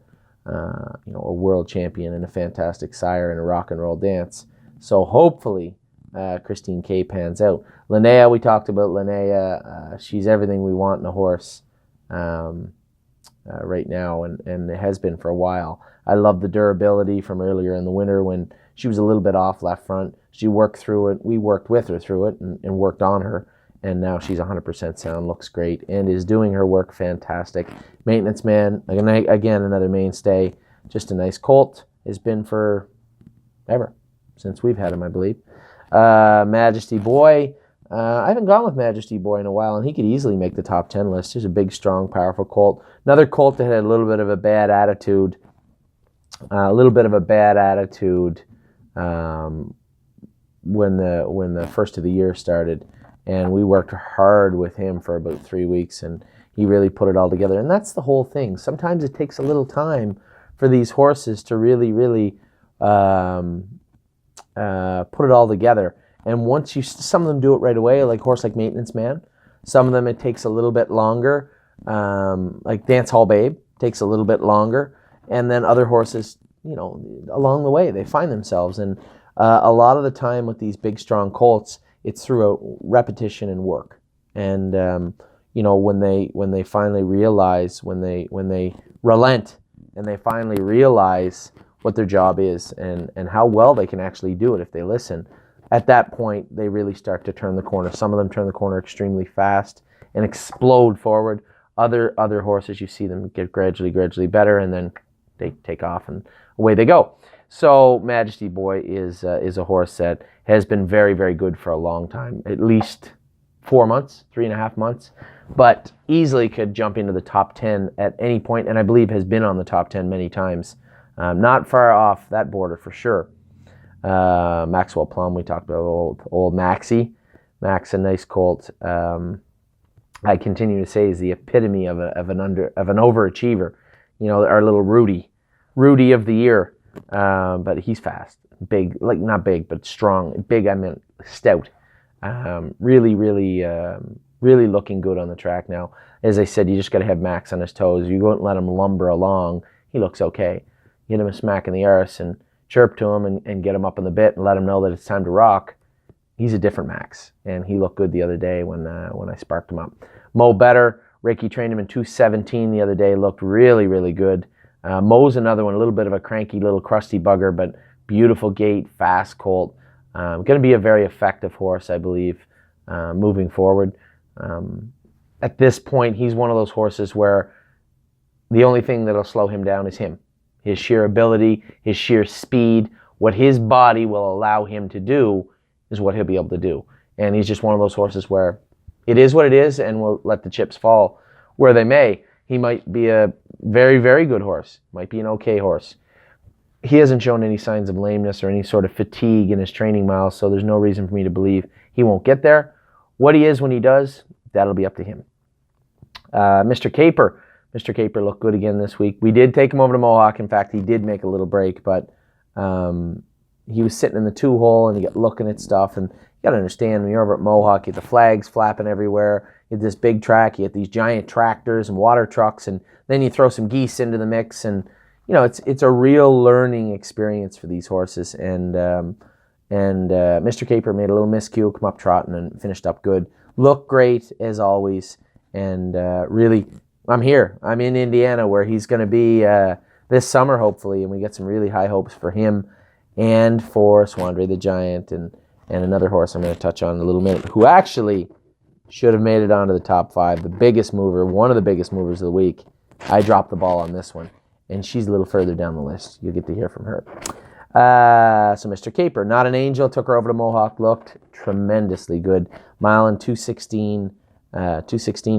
world champion and a fantastic sire in a rock and roll dance. So hopefully Christine K pans out. Linnea, we talked about Linnea. She's everything we want in a horse right now, and it has been for a while. I love the durability from earlier in the winter when she was a little bit off left front. She worked through it. We worked with her through it and worked on her. And now she's 100% sound, looks great, and is doing her work fantastic. Maintenance Man, again, another mainstay. Just a nice colt. Has been for ever, since we've had him, I believe. Majesty Boy. I haven't gone with Majesty Boy in a while, and he could easily make the top 10 list. He's a big, strong, powerful colt. Another colt that had a little bit of a bad attitude. When the first of the year started. And we worked hard with him for about 3 weeks, and he really put it all together. And that's the whole thing. Sometimes it takes a little time for these horses to really, really put it all together. And some of them do it right away, like horse like Maintenance Man. Some of them it takes a little bit longer, like Dance Hall Babe takes a little bit longer. And then other horses, along the way, they find themselves. And a lot of the time with these big, strong colts, it's throughout repetition and work. And when they finally realize, when they relent and they finally realize what their job is and how well they can actually do it if they listen, at that point they really start to turn the corner. Some of them turn the corner extremely fast and explode forward. Other horses, you see them get gradually better, and then they take off and away they go. So Majesty Boy is a horse that has been very, very good for a long time, at least 4 months, 3.5 months, but easily could jump into the top 10 at any point, and I believe has been on the top 10 many times. Not far off that border for sure. Maxwell Plum, we talked about old Maxie. Max, a nice colt. I continue to say is the epitome of an overachiever. Our little Rudy of the year. But he's fast, big, like not big, but strong. Big, I meant stout. Really looking good on the track now. As I said, you just got to have Max on his toes. You won't let him lumber along. He looks okay. Get him a smack in the arse and chirp to him and get him up in the bit and let him know that it's time to rock. He's a different Max, and he looked good the other day when I sparked him up. Mo Better, Ricky trained him in 217 the other day. Looked really, really good. Mo's another one, a little bit of a cranky little crusty bugger, but beautiful gait, fast colt. Going to be a very effective horse, I believe, moving forward. At this point, he's one of those horses where the only thing that'll slow him down is him. His sheer ability, his sheer speed, what his body will allow him to do is what he'll be able to do. And he's just one of those horses where it is what it is, and we'll let the chips fall where they may. He might be a very, very good horse. Might be an okay horse. He hasn't shown any signs of lameness or any sort of fatigue in his training miles, so there's no reason for me to believe he won't get there. What he is when he does, that'll be up to him. Mr. Caper. Mr. Caper looked good again this week. We did take him over to Mohawk. In fact, he did make a little break, but he was sitting in the 2-hole and he got looking at stuff. And you got to understand, when you're over at Mohawk, you get the flags flapping everywhere. You get this big track. You get these giant tractors and water trucks, and then you throw some geese into the mix, and it's a real learning experience for these horses. And Mr. Caper made a little miscue, come up trotting and finished up good. Looked great as always, and really, I'm here. I'm in Indiana where he's going to be this summer, hopefully, and we get some really high hopes for him and for Swandre the Giant and another horse I'm going to touch on in a little minute, who actually should have made it onto the top 5. The biggest mover, one of the biggest movers of the week. I dropped the ball on this one, and she's a little further down the list. You'll get to hear from her. So Mr. Caper, Not an Angel, took her over to Mohawk, looked tremendously good. Mile and 2:16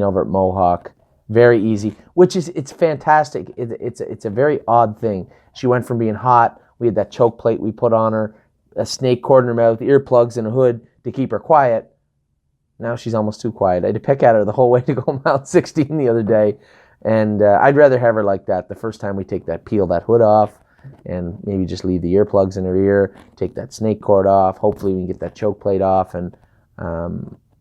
over at Mohawk. Very easy, it's fantastic. It's a very odd thing. She went from being hot, we had that choke plate we put on her, a snake cord in her mouth, earplugs and a hood to keep her quiet. Now she's almost too quiet. I had to pick at her the whole way to go mile 16 the other day. And I'd rather have her like that the first time we peel that hood off and maybe just leave the earplugs in her ear, take that snake cord off. Hopefully we can get that choke plate off, and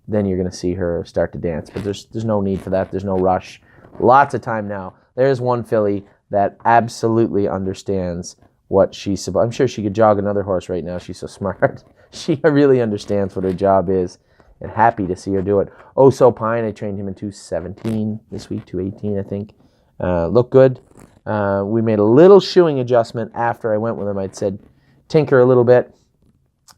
then you're going to see her start to dance. But there's no need for that. There's no rush. Lots of time now. There's one filly that absolutely understands what she's supposed. I'm sure she could jog another horse right now. She's so smart. She really understands what her job is, and happy to see her do it. Oh So Pine, I trained him in 2:17 this week, 2:18 I think. Looked good. We made a little shoeing adjustment after I went with him. I'd said tinker a little bit.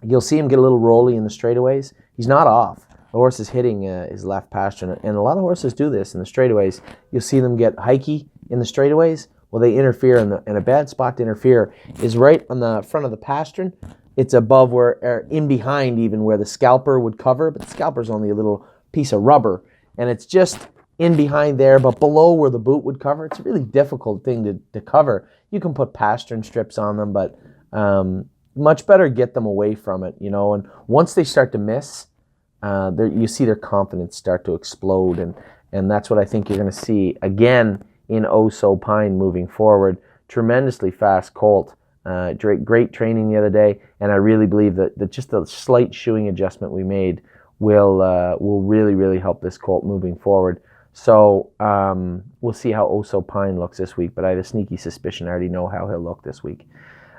You'll see him get a little rolly in the straightaways. He's not off. The horse is hitting his left pasture, and a lot of horses do this in the straightaways. You'll see them get hikey in the straightaways. Well, they interfere, and a bad spot to interfere is right on the front of the pastern. It's above or in behind even where the scalper would cover, but the scalper's only a little piece of rubber, and it's just in behind there, but below where the boot would cover. It's a really difficult thing to cover. You can put pastern strips on them, but much better get them away from it, and once they start to miss, you see their confidence start to explode, and that's what I think you're going to see again in Oh So Pine moving forward. Tremendously fast colt. Great training the other day, and I really believe that just the slight shoeing adjustment we made will really, really help this colt moving forward. So we'll see how Oh So Pine looks this week, but I have a sneaky suspicion I already know how he'll look this week.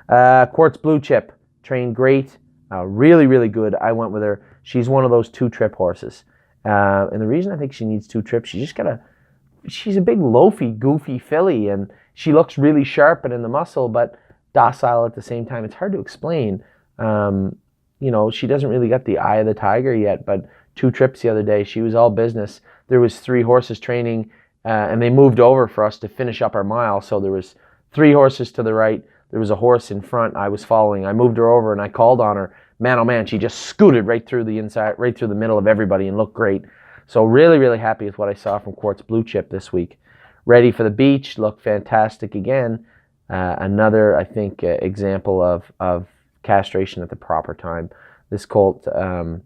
Quartz Blue Chip, trained great, really, really good. I went with her. She's one of those 2-trip horses. And the reason I think she needs 2 trips, she's a big loafy, goofy filly, and she looks really sharp and in the muscle, but docile at the same time. It's hard to explain. She doesn't really got the eye of the tiger yet, but 2 trips the other day, she was all business. There was 3 horses training, and they moved over for us to finish up our mile. So there was 3 horses to the right. There was a horse in front I was following. I moved her over and I called on her. Man, oh man, she just scooted right through the inside, right through the middle of everybody and looked great. So really, really happy with what I saw from Quartz Blue Chip this week. Ready for the beach, looked fantastic again. Another, I think, example of castration at the proper time. This colt,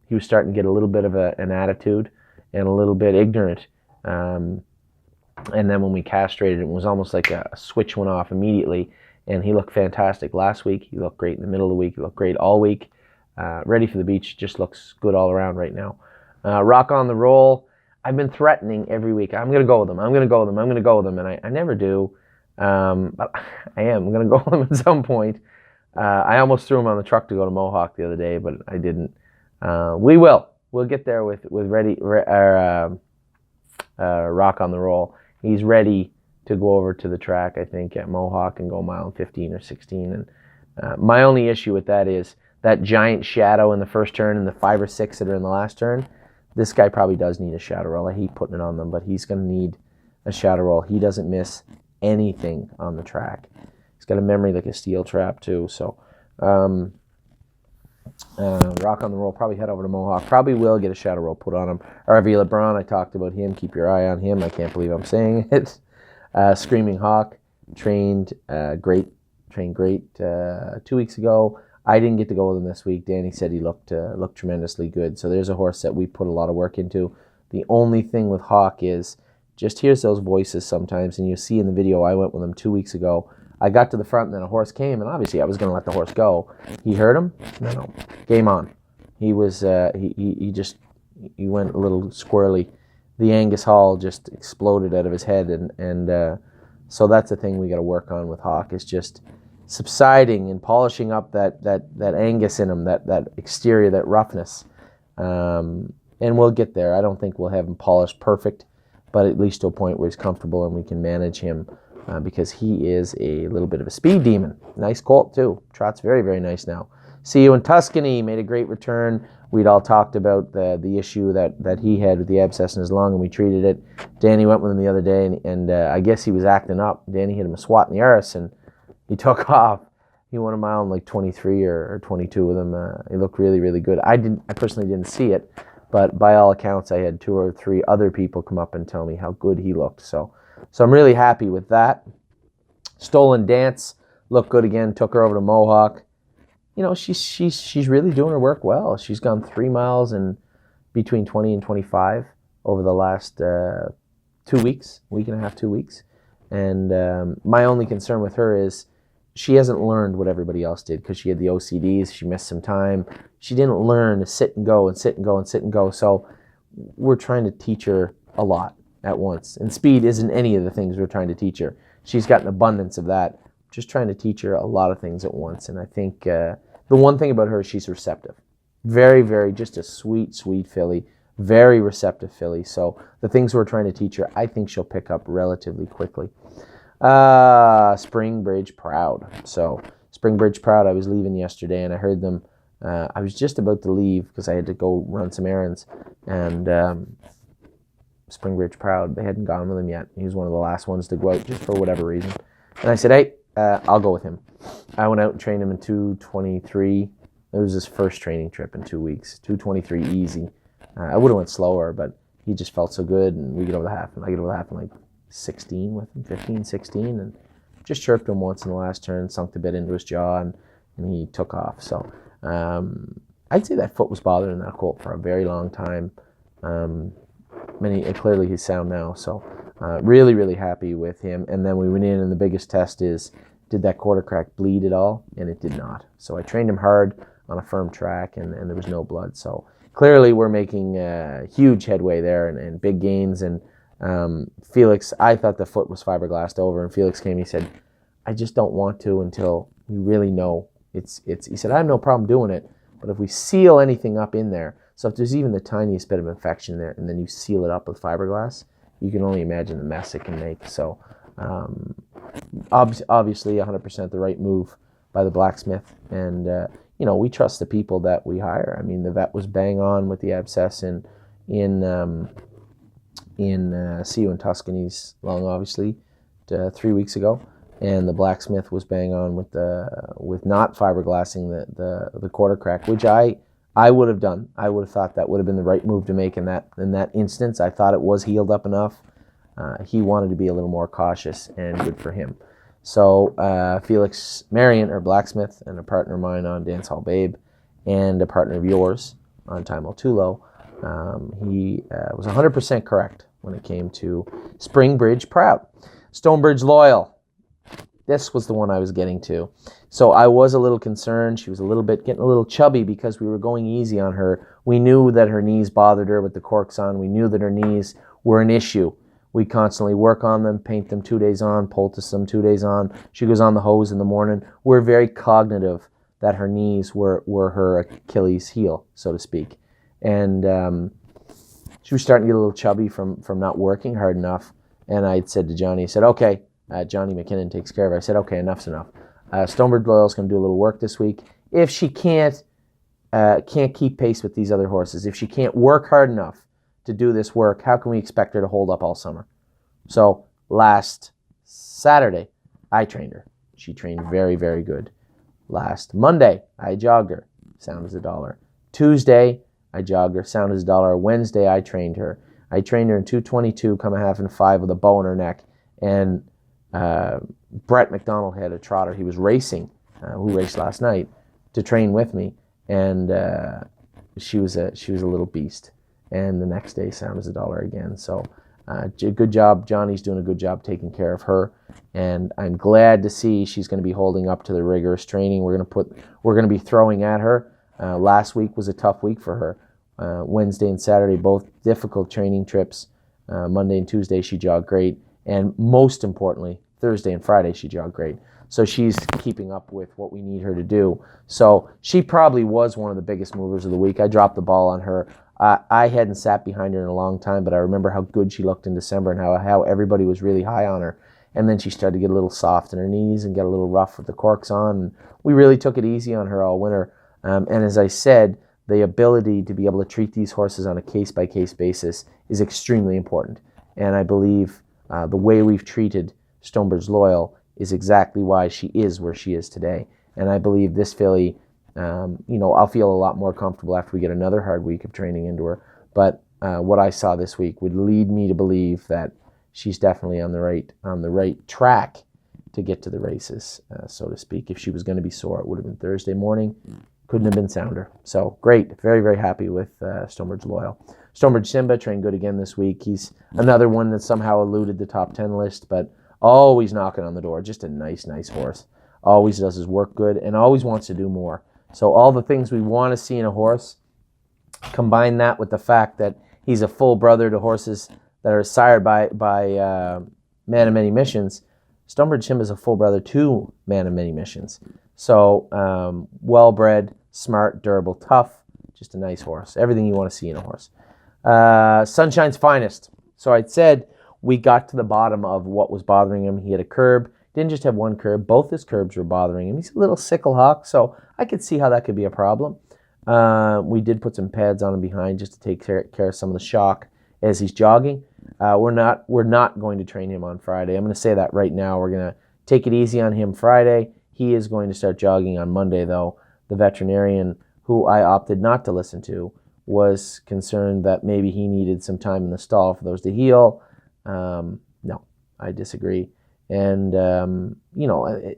he was starting to get a little bit of an attitude and a little bit ignorant. And then when we castrated him, it was almost like a switch went off immediately, and he looked fantastic last week. He looked great in the middle of the week. He looked great all week. Ready for the beach, just looks good all around right now. Rock on the Roll. I've been threatening every week. I'm going to go with him. I'm going to go with him. I'm going to go with him. And I never do. But I am going to go with him at some point. I almost threw him on the truck to go to Mohawk the other day, but I didn't. We will. We'll get there with Rock on the Roll. He's ready to go over to the track, I think, at Mohawk and go mile 15 or 16. And my only issue with that is that giant shadow in the first turn and the 5 or 6 that are in the last turn. This guy probably does need a shadow roll. I hate putting it on them, but he's going to need a shadow roll. He doesn't miss anything on the track. He's got a memory like a steel trap too. So Rock on the Roll, probably head over to Mohawk. Probably will get a shadow roll put on him. RV LeBron, I talked about him. Keep your eye on him. I can't believe I'm saying it. Screaming Hawk, trained great 2 weeks ago. I didn't get to go with him this week. Danny said he looked tremendously good. So there's a horse that we put a lot of work into. The only thing with Hawk is just hears those voices sometimes, and you see in the video I went with him 2 weeks ago. I got to the front, and then a horse came, and obviously I was going to let the horse go. He heard him. No, game on. He was he went a little squirrely. The Angus Hall just exploded out of his head, and So that's the thing we got to work on with Hawk, is just subsiding and polishing up that Angus in him, that exterior, that roughness. And we'll get there. I don't think we'll have him polished perfect, but at least to a point where he's comfortable and we can manage him, because he is a little bit of a speed demon. Nice colt too. Trots very, very nice now. See You in Tuscany made a great return. We'd all talked about the issue that he had with the abscess in his lung, and we treated it. Danny went with him the other day, and I guess he was acting up. Danny hit him a swat in the arse, and he took off. He won a mile in like 23 or 22 with him. He looked really, really good. I personally didn't see it, but by all accounts, I had 2 or 3 other people come up and tell me how good he looked. So I'm really happy with that. Stolen Dance looked good again. Took her over to Mohawk. She's really doing her work well. She's gone 3 miles in between 20 and 25 over the last 2 weeks, week and a half, 2 weeks. And my only concern with her is she hasn't learned what everybody else did, because she had the OCDs. She missed some time. She didn't learn to sit and go and sit and go and sit and go. So we're trying to teach her a lot at once. And speed isn't any of the things we're trying to teach her. She's got an abundance of that. Just trying to teach her a lot of things at once. And I think the one thing about her is she's receptive. Very, very, just a sweet, sweet filly. Very receptive filly. So the things we're trying to teach her, I think she'll pick up relatively quickly. Springbridge Proud. So Springbridge Proud, I was leaving yesterday and I heard them. I was just about to leave because I had to go run some errands. And Springbridge Proud, they hadn't gone with him yet. He was one of the last ones to go out just for whatever reason. And I said, hey, I'll go with him. I went out and trained him in 2:23. It was his first training trip in 2 weeks. 2:23 easy. I would have went slower, but he just felt so good, and we get over the half. And I get over the half in like 16 with him, 15, 16, and just chirped him once in the last turn, sunk the bit into his jaw, and he took off. So I'd say that foot was bothering that colt for a very long time. Clearly he's sound now, so really, really happy with him. And then we went in, and the biggest test is, did that quarter crack bleed at all? And it did not. So I trained him hard on a firm track, and there was no blood. So clearly we're making huge headway there, and big gains. And Felix, I thought the foot was fiberglassed over, and Felix came, he said, I just don't want to until we really know it's he said, I have no problem doing it, but if we seal anything up in there, so if there's even the tiniest bit of infection there, and then you seal it up with fiberglass, you can only imagine the mess it can make. So obviously 100% the right move by the blacksmith. And we trust the people that we hire. I mean, the vet was bang on with the abscess in See You in Tuscany's lung, obviously, 3 weeks ago, and the blacksmith was bang on with not fiberglassing the quarter crack, which I would have done. I would have thought that would have been the right move to make in that instance. I thought it was healed up enough. He wanted to be a little more cautious, and good for him. So Felix Marion, our blacksmith, and a partner of mine on Dance Hall Babe, and a partner of yours on Time El Tulo, he was 100% correct when it came to Springbridge Proud. Stonebridge Loyal. This was the one I was getting to. So I was a little concerned. She was getting a little chubby because we were going easy on her. We knew that her knees bothered her with the corks on. We knew that her knees were an issue. We constantly work on them, paint them 2 days on, poultice them 2 days on. She goes on the hose in the morning. We're very cognitive that her knees were her Achilles heel, so to speak. And she was starting to get a little chubby from not working hard enough. And I said to Johnny, I said, okay, Johnny McKinnon takes care of her. I said, okay, enough's enough. Stonebridge Loyal's going to do a little work this week. If she can't keep pace with these other horses, if she can't work hard enough to do this work, how can we expect her to hold up all summer? So last Saturday, I trained her. She trained very, very good. Last Monday, I jogged her. Sound as a dollar. Tuesday, I jogged her. Sound as a dollar. Wednesday, I trained her. I trained her in 2:22, come a half and 5 with a bow in her neck. And Brett McDonald had a trotter. He was racing, who raced last night, to train with me, and she was a little beast. And the next day, sound as a dollar again. So good job. Johnny's doing a good job taking care of her, and I'm glad to see she's going to be holding up to the rigorous training we're going to be throwing at her. Last week was a tough week for her. Wednesday and Saturday, both difficult training trips. Monday and Tuesday, she jogged great. And most importantly, Thursday and Friday she jogged great. So she's keeping up with what we need her to do. So she probably was one of the biggest movers of the week. I dropped the ball on her. I hadn't sat behind her in a long time, but I remember how good she looked in December and how everybody was really high on her. And then she started to get a little soft in her knees and get a little rough with the corks on. And we really took it easy on her all winter. And as I said, the ability to be able to treat these horses on a case-by-case basis is extremely important. And I believe the way we've treated Stonebridge Loyal is exactly why she is where she is today. And I believe this filly, I'll feel a lot more comfortable after we get another hard week of training into her. But what I saw this week would lead me to believe that she's definitely on the right track to get to the races, so to speak. If she was going to be sore, it would have been Thursday morning. Couldn't have been sounder. So great. Very, very happy with Stonebridge Loyal. Stonebridge Simba trained good again this week. He's another one that somehow eluded the top 10 list, but always knocking on the door. Just a nice horse. Always does his work good and always wants to do more. So all the things we want to see in a horse, combine that with the fact that he's a full brother to horses that are sired by Man of Many Missions. Stonebridge Simba is a full brother to Man of Many Missions. So well-bred, smart, durable, tough, just a nice horse. Everything you want to see in a horse. Sunshine's Finest. So I'd said we got to the bottom of what was bothering him. He had a curb. Didn't just have one curb. Both his curbs were bothering him. He's a little sickle hawk, so I could see how that could be a problem. We did put some pads on him behind just to take care of some of the shock as he's jogging. We're not going to train him on Friday. I'm going to say that right now. We're going to take it easy on him Friday. He is going to start jogging on Monday, though. The veterinarian, who I opted not to listen to, was concerned that maybe he needed some time in the stall for those to heal. No, I disagree. And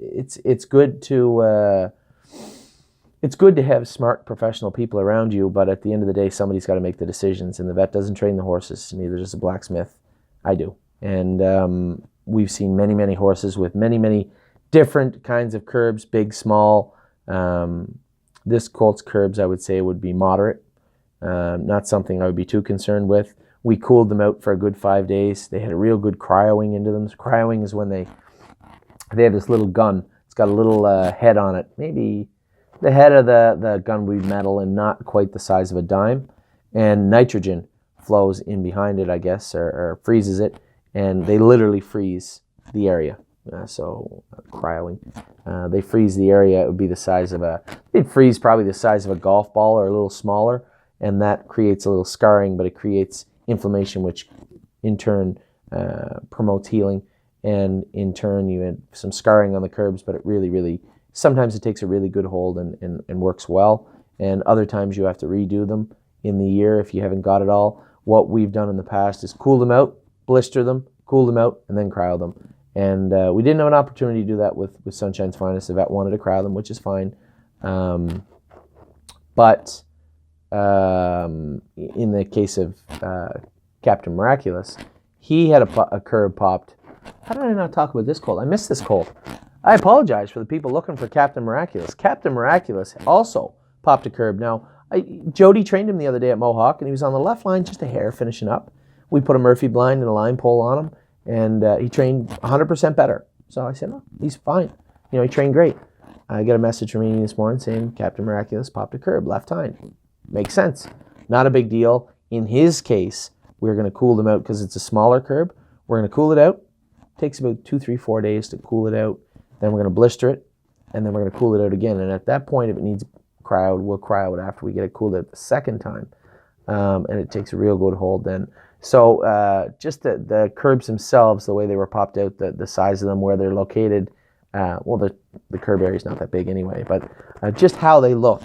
it's good to have smart professional people around you, but at the end of the day, somebody's got to make the decisions. And the vet doesn't train the horses, neither does the blacksmith. I do. And we've seen many horses with many different kinds of curbs, big, small. This colt's curbs, I would say, would be moderate. Not something I would be too concerned with. We cooled them out for a good 5 days. They had a real good cryoing into them. Cryoing is when they have this little gun. It's got a little head on it. Maybe the head of the gun would be metal and not quite the size of a dime. And nitrogen flows in behind it, I guess, or freezes it. And they literally freeze the area. Cryoing. They freeze the area. It would be the size of they'd freeze probably the size of a golf ball or a little smaller. And that creates a little scarring, but it creates inflammation, which in turn promotes healing. And in turn, you had some scarring on the curbs, but it really, sometimes it takes a really good hold and works well. And other times you have to redo them in the year if you haven't got it all. What we've done in the past is cool them out, blister them, cool them out, and then cryo them. And we didn't have an opportunity to do that with Sunshine's Finest. The vet wanted to cryo them, which is fine. But in the case of Captain Miraculous, he had a curb popped. How did I not talk about this colt? I missed this colt. I apologize for the people looking for Captain Miraculous. Captain Miraculous also popped a curb. Now, Jody trained him the other day at Mohawk, and he was on the left line, just a hair, finishing up. We put a Murphy blind and a line pole on him, and he trained 100% better. So I said, oh, he's fine. He trained great. I got a message from Amy this morning saying Captain Miraculous popped a curb, left hind. Makes sense. Not a big deal. In his case, we're going to cool them out because it's a smaller curb. We're going to cool it out. Takes about 2, 3, 4 days to cool it out. Then we're going to blister it, and then we're going to cool it out again. And at that point, if it needs cryo, we'll cryo it after we get it cooled out the second time. And it takes a real good hold then. So just the curbs themselves, the way they were popped out, the size of them, where they're located, the curb area is not that big anyway, but just how they look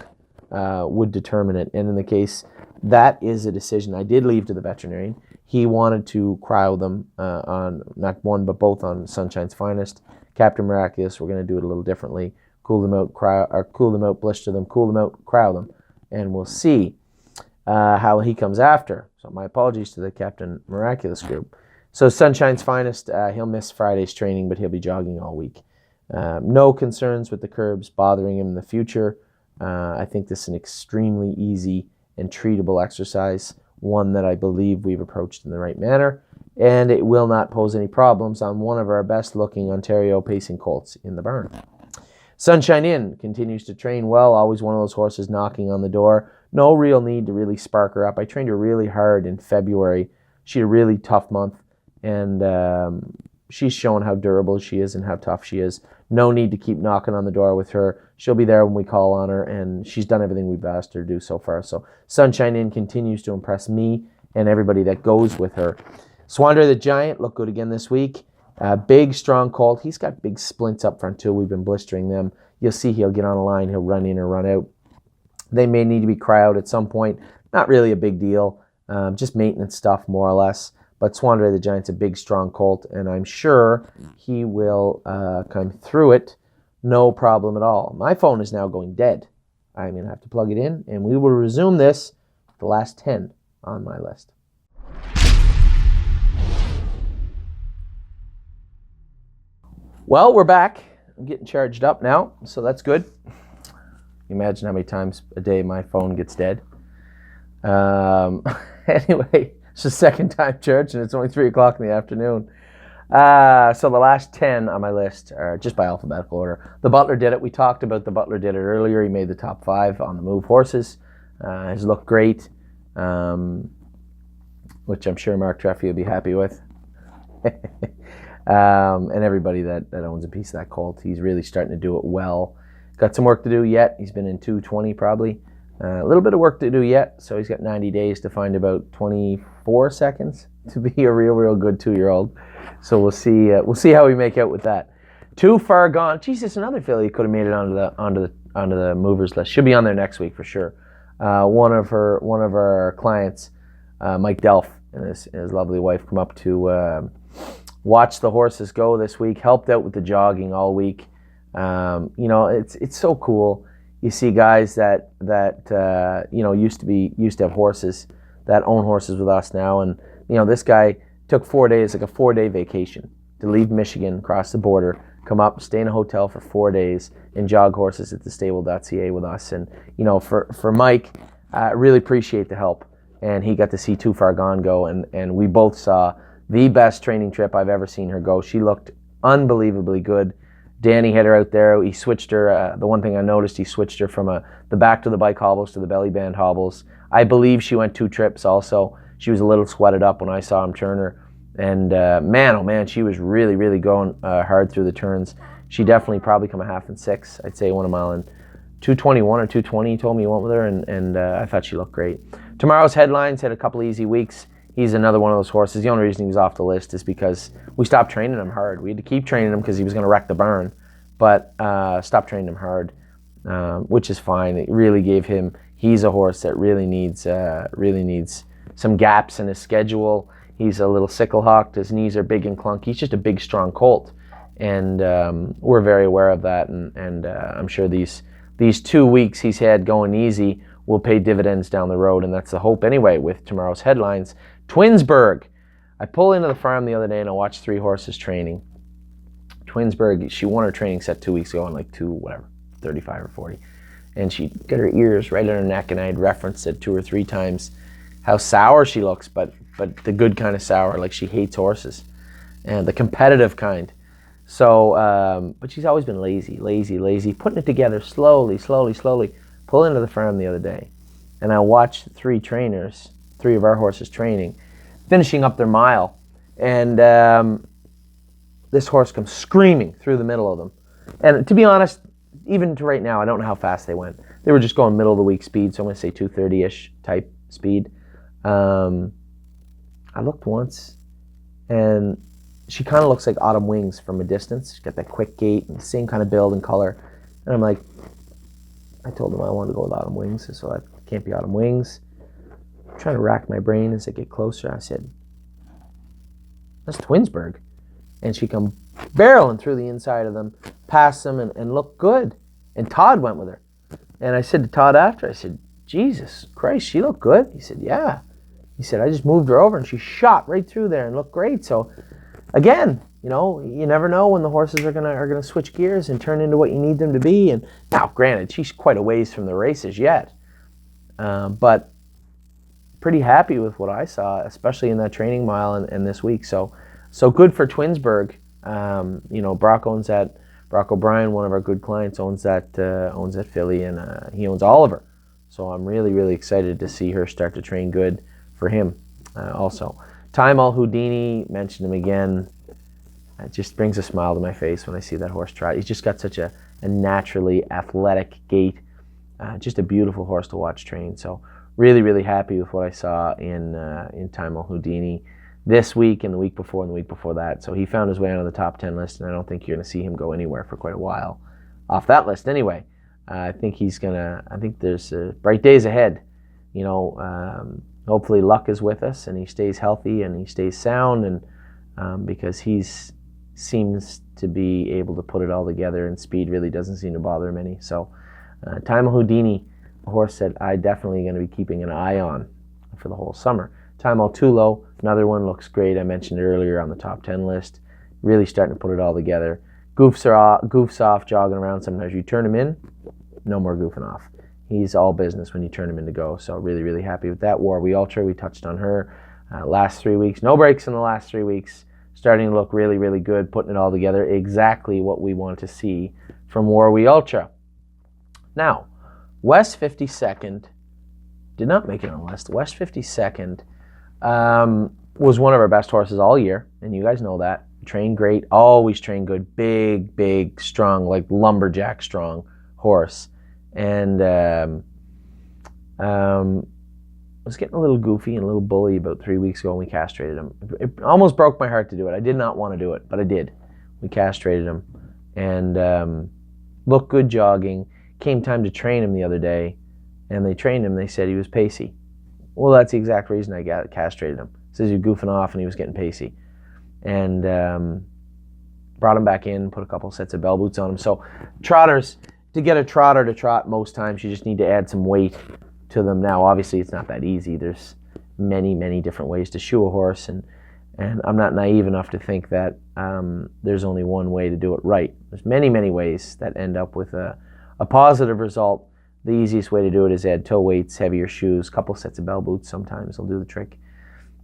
would determine it. And in the case, that is a decision I did leave to the veterinarian. He wanted to cryo them on not one, but both on Sunshine's Finest. Captain Miraculous, we're going to do it a little differently. Cool them out, blister them, cool them out, cryo them. And we'll see how he comes after. So my apologies to the Captain Miraculous group. So Sunshine's Finest, he'll miss Friday's training, but he'll be jogging all week. No concerns with the curbs bothering him in the future. I think this is an extremely easy and treatable exercise, one that I believe we've approached in the right manner. and it will not pose any problems on one of our best looking Ontario pacing colts in the barn. Sunshine Inn continues to train well, always one of those horses knocking on the door. No real need to really spark her up. I trained her really hard in February. She had a really tough month, and she's shown how durable she is and how tough she is. No need to keep knocking on the door with her. She'll be there when we call on her, and she's done everything we've asked her to do so far. So Sunshine Inn continues to impress me and everybody that goes with her. Swander the Giant looked good again this week. Big, strong colt. He's got big splints up front too. We've been blistering them. You'll see he'll get on a line. He'll run in or run out. They may need to be cry out at some point. Not really a big deal. Just maintenance stuff, more or less. But Swander the Giant's a big, strong colt, and I'm sure he will come through it no problem at all. My phone is now going dead. I'm going to have to plug it in, and we will resume this, the last 10 on my list. Well, we're back. I'm getting charged up now, so that's good. Imagine how many times a day my phone gets dead. Anyway, it's the second time charged, and it's only 3 o'clock in the afternoon. So the last 10 on my list are just by alphabetical order. The Butler did it. We talked about the Butler did it earlier. He made the top 5 on the move horses. He's looked great, which I'm sure Mark Treffy will be happy with. And everybody that owns a piece of that colt, he's really starting to do it well. Got some work to do yet. He's been in 220 probably. A little bit of work to do yet, so he's got 90 days to find about 24 seconds to be a real good 2-year-old. So we'll see how we make out with that. Too Far Gone. Jesus, another filly could have made it onto the movers list. She'll be on there next week for sure. One of our clients, Mike Delph, and his lovely wife come up to watch the horses go this week. Helped out with the jogging all week. It's so cool. You see guys that used to have horses that own horses with us now, and this guy took 4 days, like a 4-day vacation, to leave Michigan, cross the border, come up, stay in a hotel for 4 days, and jog horses at thestable.ca with us. And for Mike, I really appreciate the help, and he got to see Too Far Gone go, and we both saw the best training trip I've ever seen her go. She looked unbelievably good. Danny had her out there. He switched her. The one thing I noticed, he switched her from the back to the bike hobbles to the belly band hobbles. I believe she went 2 trips also. She was a little sweated up when I saw him turn her. And man, oh man, she was really going hard through the turns. She definitely probably come a half and 6. I'd say 1 mile and 221 or 220, he told me he went with her, and I thought she looked great. Tomorrow's Headlines had a couple easy weeks. He's another one of those horses. The only reason he was off the list is because we stopped training him hard. We had to keep training him because he was going to wreck the barn, but stopped training him hard, which is fine. It really gave him. He's a horse that really needs some gaps in his schedule. He's a little sickle-hawked. His knees are big and clunky. He's just a big, strong colt, and we're very aware of that. And I'm sure these 2 weeks he's had going easy will pay dividends down the road, and that's the hope anyway with tomorrow's Headlines. Twinsburg. I pulled into the farm the other day and I watched 3 horses training. Twinsburg, she won her training set 2 weeks ago on like 35 or 40. And she got her ears right on her neck, and I had referenced it 2 or 3 times how sour she looks, but the good kind of sour, like she hates horses, and the competitive kind. So, but she's always been lazy, putting it together slowly. Pull into the farm the other day, and I watched 3 trainers, 3 of our horses training, finishing up their mile, and this horse comes screaming through the middle of them. And to be honest, even to right now, I don't know how fast they went. They were just going middle of the week speed, so I'm going to say 230-ish type speed. I looked once, and she kind of looks like Autumn Wings from a distance. She's got that quick gait and the same kind of build and color. And I'm like, I told him I wanted to go with Autumn Wings, so that can't be Autumn Wings. I'm trying to rack my brain as I get closer. I said, that's Twinsburg. And she come barreling through the inside of them, past them, and looked good. And Todd went with her. And I said to Todd after, I said, Jesus Christ, she looked good. He said, yeah. He said, I just moved her over and she shot right through there and looked great. So again, you never know when the horses are gonna switch gears and turn into what you need them to be. And now, granted, she's quite a ways from the races yet, but pretty happy with what I saw, especially in that training mile and this week. So good for Twinsburg. Brock O'Brien, one of our good clients, owns that filly, and he owns Oliver. So I'm really, really excited to see her start to train good for him. Also, Time Al Houdini, mentioned him again. It just brings a smile to my face when I see that horse trot. He's just got such a naturally athletic gait. Just a beautiful horse to watch train. So really, really happy with what I saw in Time Al Houdini this week and the week before and the week before that. So he found his way onto the top 10 list, and I don't think you're going to see him go anywhere for quite a while off that list anyway. I think there's bright days ahead. Hopefully luck is with us and he stays healthy and he stays sound, and because he seems to be able to put it all together, and speed really doesn't seem to bother him any. So Time Al Houdini, a horse that I definitely going to be keeping an eye on for the whole summer. Time Al Tulo, another one, looks great. I mentioned earlier on the top 10 list. Really starting to put it all together. Goofs off, jogging around sometimes. You turn him in, no more goofing off. He's all business when you turn him in to go. So really, really happy with that. Warwi Ultra, we touched on her last 3 weeks. No breaks in the last 3 weeks. Starting to look really, really good, putting it all together. Exactly what we want to see from Warwi Ultra. Now, West 52nd did not make it on the list. West 52nd was one of our best horses all year, and you guys know that. Trained great, always trained good, big, strong, like lumberjack strong horse. And was getting a little goofy and a little bully about 3 weeks ago when we castrated him. It almost broke my heart to do it. I did not want to do it, but I did. We castrated him and looked good jogging. Came time to train him the other day, and they trained him. They said he was pacey. Well, that's the exact reason I castrated him. It says he was goofing off and he was getting pacey. And brought him back in, put a couple sets of bell boots on him. So trotters, to get a trotter to trot, most times you just need to add some weight to them. Now, obviously, it's not that easy. There's many different ways to shoe a horse, and I'm not naive enough to think that there's only one way to do it right. There's many ways that end up with a positive result. The easiest way to do it is add toe weights, heavier shoes, a couple sets of bell boots sometimes will do the trick.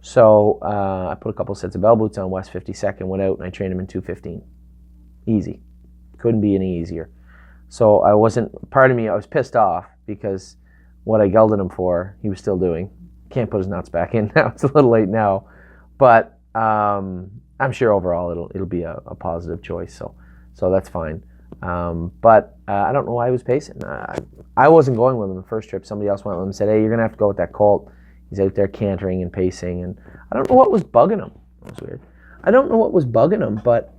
So I put a couple sets of bell boots on West 52nd, went out, and I trained him in 2:15. Easy. Couldn't be any easier. So I was pissed off because what I gelded him for, he was still doing. Can't put his nuts back in now. It's a little late now. But I'm sure overall it'll be a positive choice. So that's fine. But I don't know why he was pacing. I wasn't going with him the first trip. Somebody else went with him and said, hey, you're going to have to go with that colt. He's out there cantering and pacing. And I don't know what was bugging him. That was weird. I don't know what was bugging him, but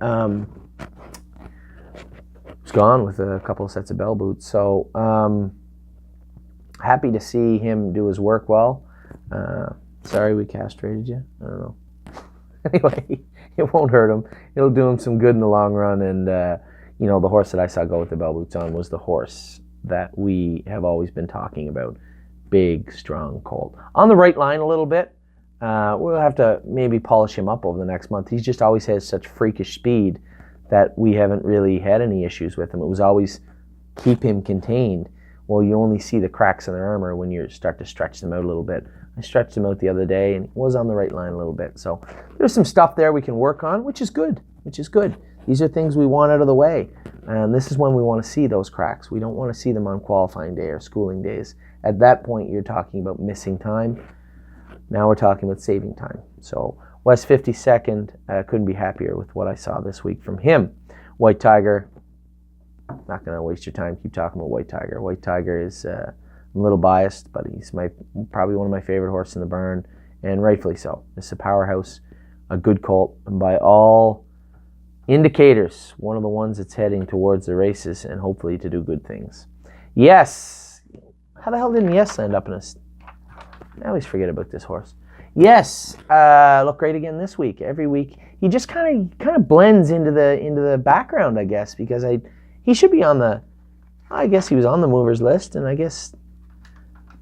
he's gone with a couple of sets of bell boots. So happy to see him do his work well. Sorry we castrated you. I don't know. Anyway, it won't hurt him. It'll do him some good in the long run. And, the horse that I saw go with the bell boots on was the horse that we have always been talking about. Big, strong colt. On the right line a little bit. We'll have to maybe polish him up over the next month. He just always has such freakish speed that we haven't really had any issues with him. It was always keep him contained. Well, you only see the cracks in their armor when you start to stretch them out a little bit. I stretched him out the other day and he was on the right line a little bit. So there's some stuff there we can work on, which is good. These are things we want out of the way. And this is when we want to see those cracks. We don't want to see them on qualifying day or schooling days. At that point, you're talking about missing time. Now we're talking about saving time. So West 52nd, couldn't be happier with what I saw this week from him. White Tiger, not going to waste your time. Keep talking about White Tiger. White Tiger is I'm a little biased, but he's probably one of my favorite horses in the barn, and rightfully so. It's a powerhouse, a good colt, and by all indicators, one of the ones that's heading towards the races and hopefully to do good things. Yes. How the hell didn't Yes end up in us? I always forget about this horse. Yes, looked great again this week. Every week he just kind of blends into the background, I guess, because he should be on the. I guess he was on the movers list, and I guess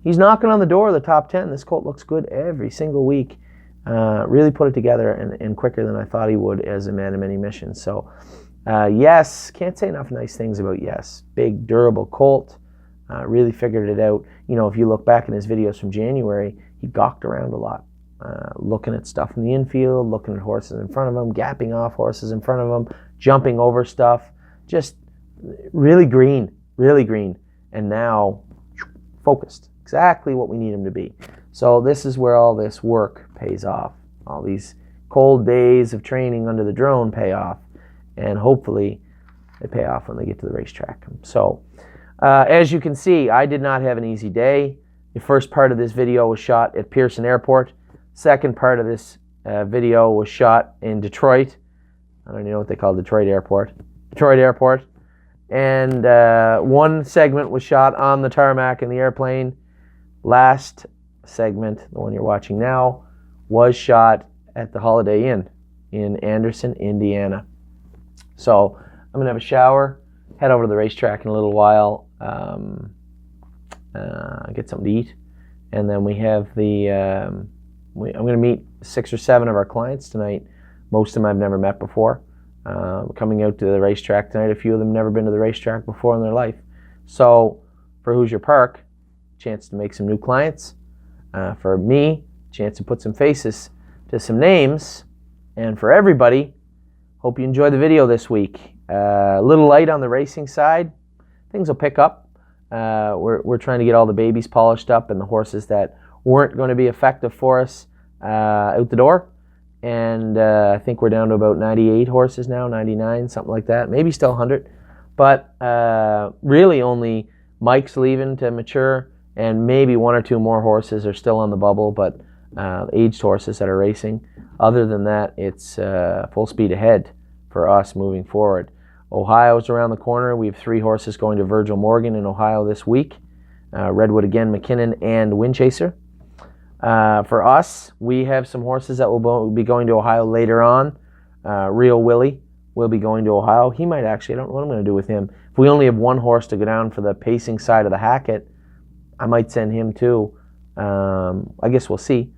he's knocking on the door of the top 10. This colt looks good every single week. Really put it together and quicker than I thought he would as a man of many missions. So, Yes, can't say enough nice things about Yes. Big, durable colt. Really figured it out. If you look back in his videos from January, he gawked around a lot, looking at stuff in the infield, looking at horses in front of him, gapping off horses in front of him, jumping over stuff, just really green. And now, focused, exactly what we need him to be. So this is where all this work pays off. All these cold days of training under the drone pay off, and hopefully they pay off when they get to the racetrack. So as you can see, I did not have an easy day. The first part of this video was shot at Pearson Airport. Second part of this video was shot in Detroit. I don't even know what they call Detroit Airport. And one segment was shot on the tarmac in the airplane. Last segment, the one you're watching now, was shot at the Holiday Inn in Anderson, Indiana. So I'm going to have a shower, head over to the racetrack in a little while, get something to eat, and then we have the, I'm going to meet 6 or 7 of our clients tonight. Most of them I've never met before. Coming out to the racetrack tonight. A few of them never been to the racetrack before in their life. So for Hoosier Park, chance to make some new clients. For me, chance to put some faces to some names. And for everybody, hope you enjoy the video this week. A little light on the racing side. Things will pick up. We're trying to get all the babies polished up and the horses that weren't going to be effective for us out the door. And I think we're down to about 98 horses now, 99, something like that. Maybe still 100. But really only Mike's leaving to mature, and maybe 1 or 2 more horses are still on the bubble, but aged horses that are racing. Other than that, it's full speed ahead for us moving forward. Ohio's around the corner. We have 3 horses going to Virgil Morgan in Ohio this week. Redwood again, McKinnon, and Windchaser. For us, we have some horses that will be going to Ohio later on. Real Willie will be going to Ohio. He might actually, I don't know what I'm going to do with him. If we only have 1 horse to go down for the pacing side of the Hackett, I might send him too. I guess we'll see.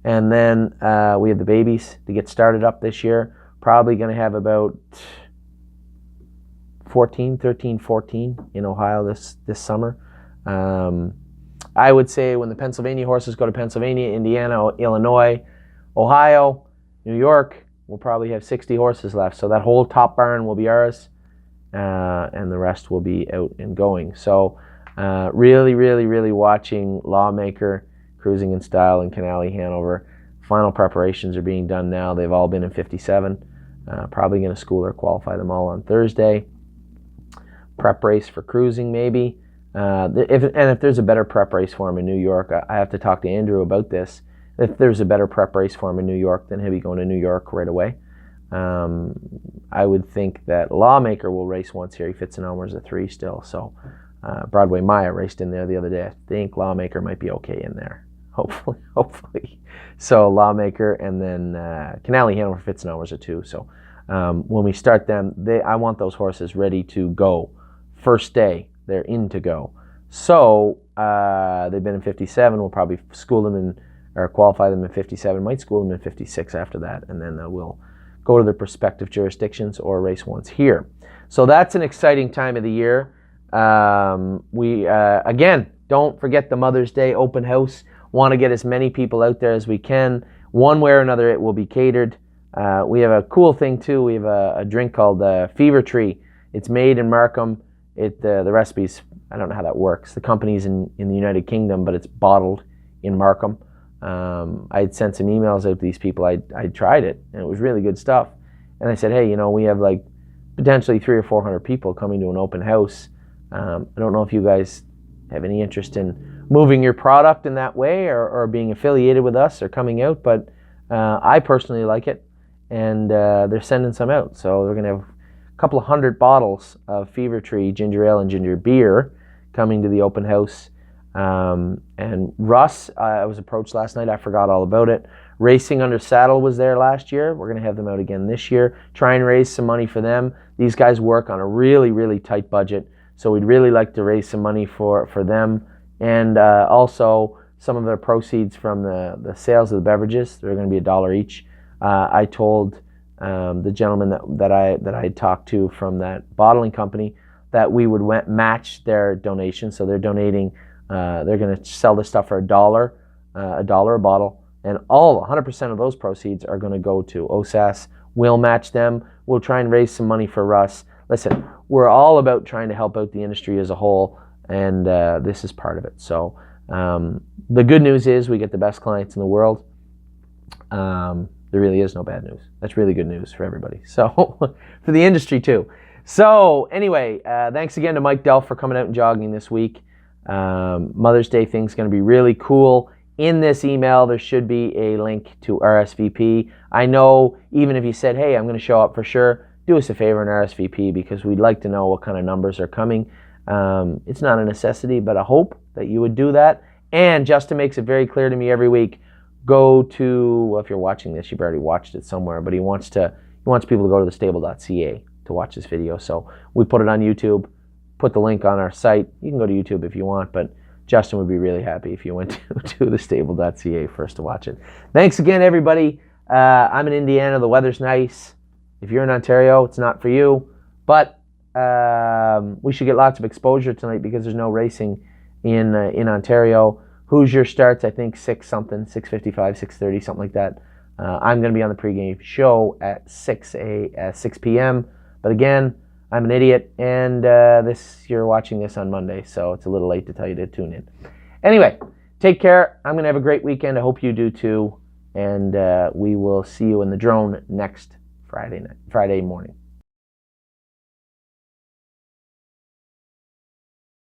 And then we have the babies to get started up this year. Probably going to have about 13, 14 in Ohio this summer. I would say when the Pennsylvania horses go to Pennsylvania, Indiana, Illinois, Ohio, New York, we'll probably have 60 horses left. So that whole top barn will be ours, and the rest will be out and going. So really watching Lawmaker, Cruising in Style, and Canali Hanover. Final preparations are being done now. They've all been in 57. Probably going to school or qualify them all on Thursday. Prep race for Cruising maybe. If there's a better prep race for him in New York, I have to talk to Andrew about this. If there's a better prep race for him in New York, then he'll be going to New York right away. I would think that Lawmaker will race once here. He fits in Elmer's a 3 still. So Broadway Maya raced in there the other day. I think Lawmaker might be okay in there. Hopefully. So Lawmaker, and then Canali Hanover fits in Elmer's a 2. So when we start them, I want those horses ready to go. First day, they're in to go. So they've been in 57. We'll probably school them or qualify them in 57. Might school them in 56 after that, and then we'll go to their prospective jurisdictions or race once here. So that's an exciting time of the year. We again, don't forget the Mother's Day open house. Want to get as many people out there as we can. One way or another, it will be catered. We have a cool thing too. We have a drink called Fever Tree. It's made in Markham. The recipe's, I don't know how that works. The company's in the United Kingdom, but it's bottled in Markham. I'd sent some emails out to these people. I tried it, and it was really good stuff. And I said, hey, we have like potentially 300 or 400 people coming to an open house. I don't know if you guys have any interest in moving your product in that way or being affiliated with us or coming out, but I personally like it, and they're sending some out. So they're going to have couple of 100 bottles of Fever Tree ginger ale and ginger beer coming to the open house. And Russ, I was approached last night. I forgot all about it. Racing Under Saddle was there last year. We're going to have them out again this year. Try and raise some money for them. These guys work on a really tight budget, so we'd really like to raise some money for them. And also some of their proceeds from the sales of the beverages. They're going to be $1 each. I told the gentleman that I had talked to from that bottling company that we would match their donation. So they're donating. They're going to sell the stuff for $1 $1 a bottle, and all 100% of those proceeds are going to go to OSAS. We'll match them. We'll try and raise some money for Russ. Listen, we're all about trying to help out the industry as a whole, and this is part of it. So the good news is we get the best clients in the world. There really is no bad news. That's really good news for everybody. So for the industry too. So anyway, thanks again to Mike Delph for coming out and jogging this week. Mother's Day thing's going to be really cool. In this email, there should be a link to RSVP. I know even if you said, hey, I'm going to show up for sure, do us a favor and RSVP because we'd like to know what kind of numbers are coming. It's not a necessity, but a hope that you would do that. And Justin makes it very clear to me every week, go to, well, if you're watching this, you've already watched it somewhere, but he wants people to go to thestable.ca to watch this video. So we put it on YouTube, put the link on our site. You can go to YouTube if you want, but Justin would be really happy if you went to thestable.ca first to watch it. Thanks again, everybody. I'm in Indiana. The weather's nice. If you're in Ontario, it's not for you. But we should get lots of exposure tonight because there's no racing in Ontario. Hoosier starts, I think, 6-something, 6:55, 6:30, something like that. I'm going to be on the pregame show at 6 p.m. But again, I'm an idiot, and you're watching this on Monday, so it's a little late to tell you to tune in. Anyway, take care. I'm going to have a great weekend. I hope you do too, and we will see you in the drone next Friday morning.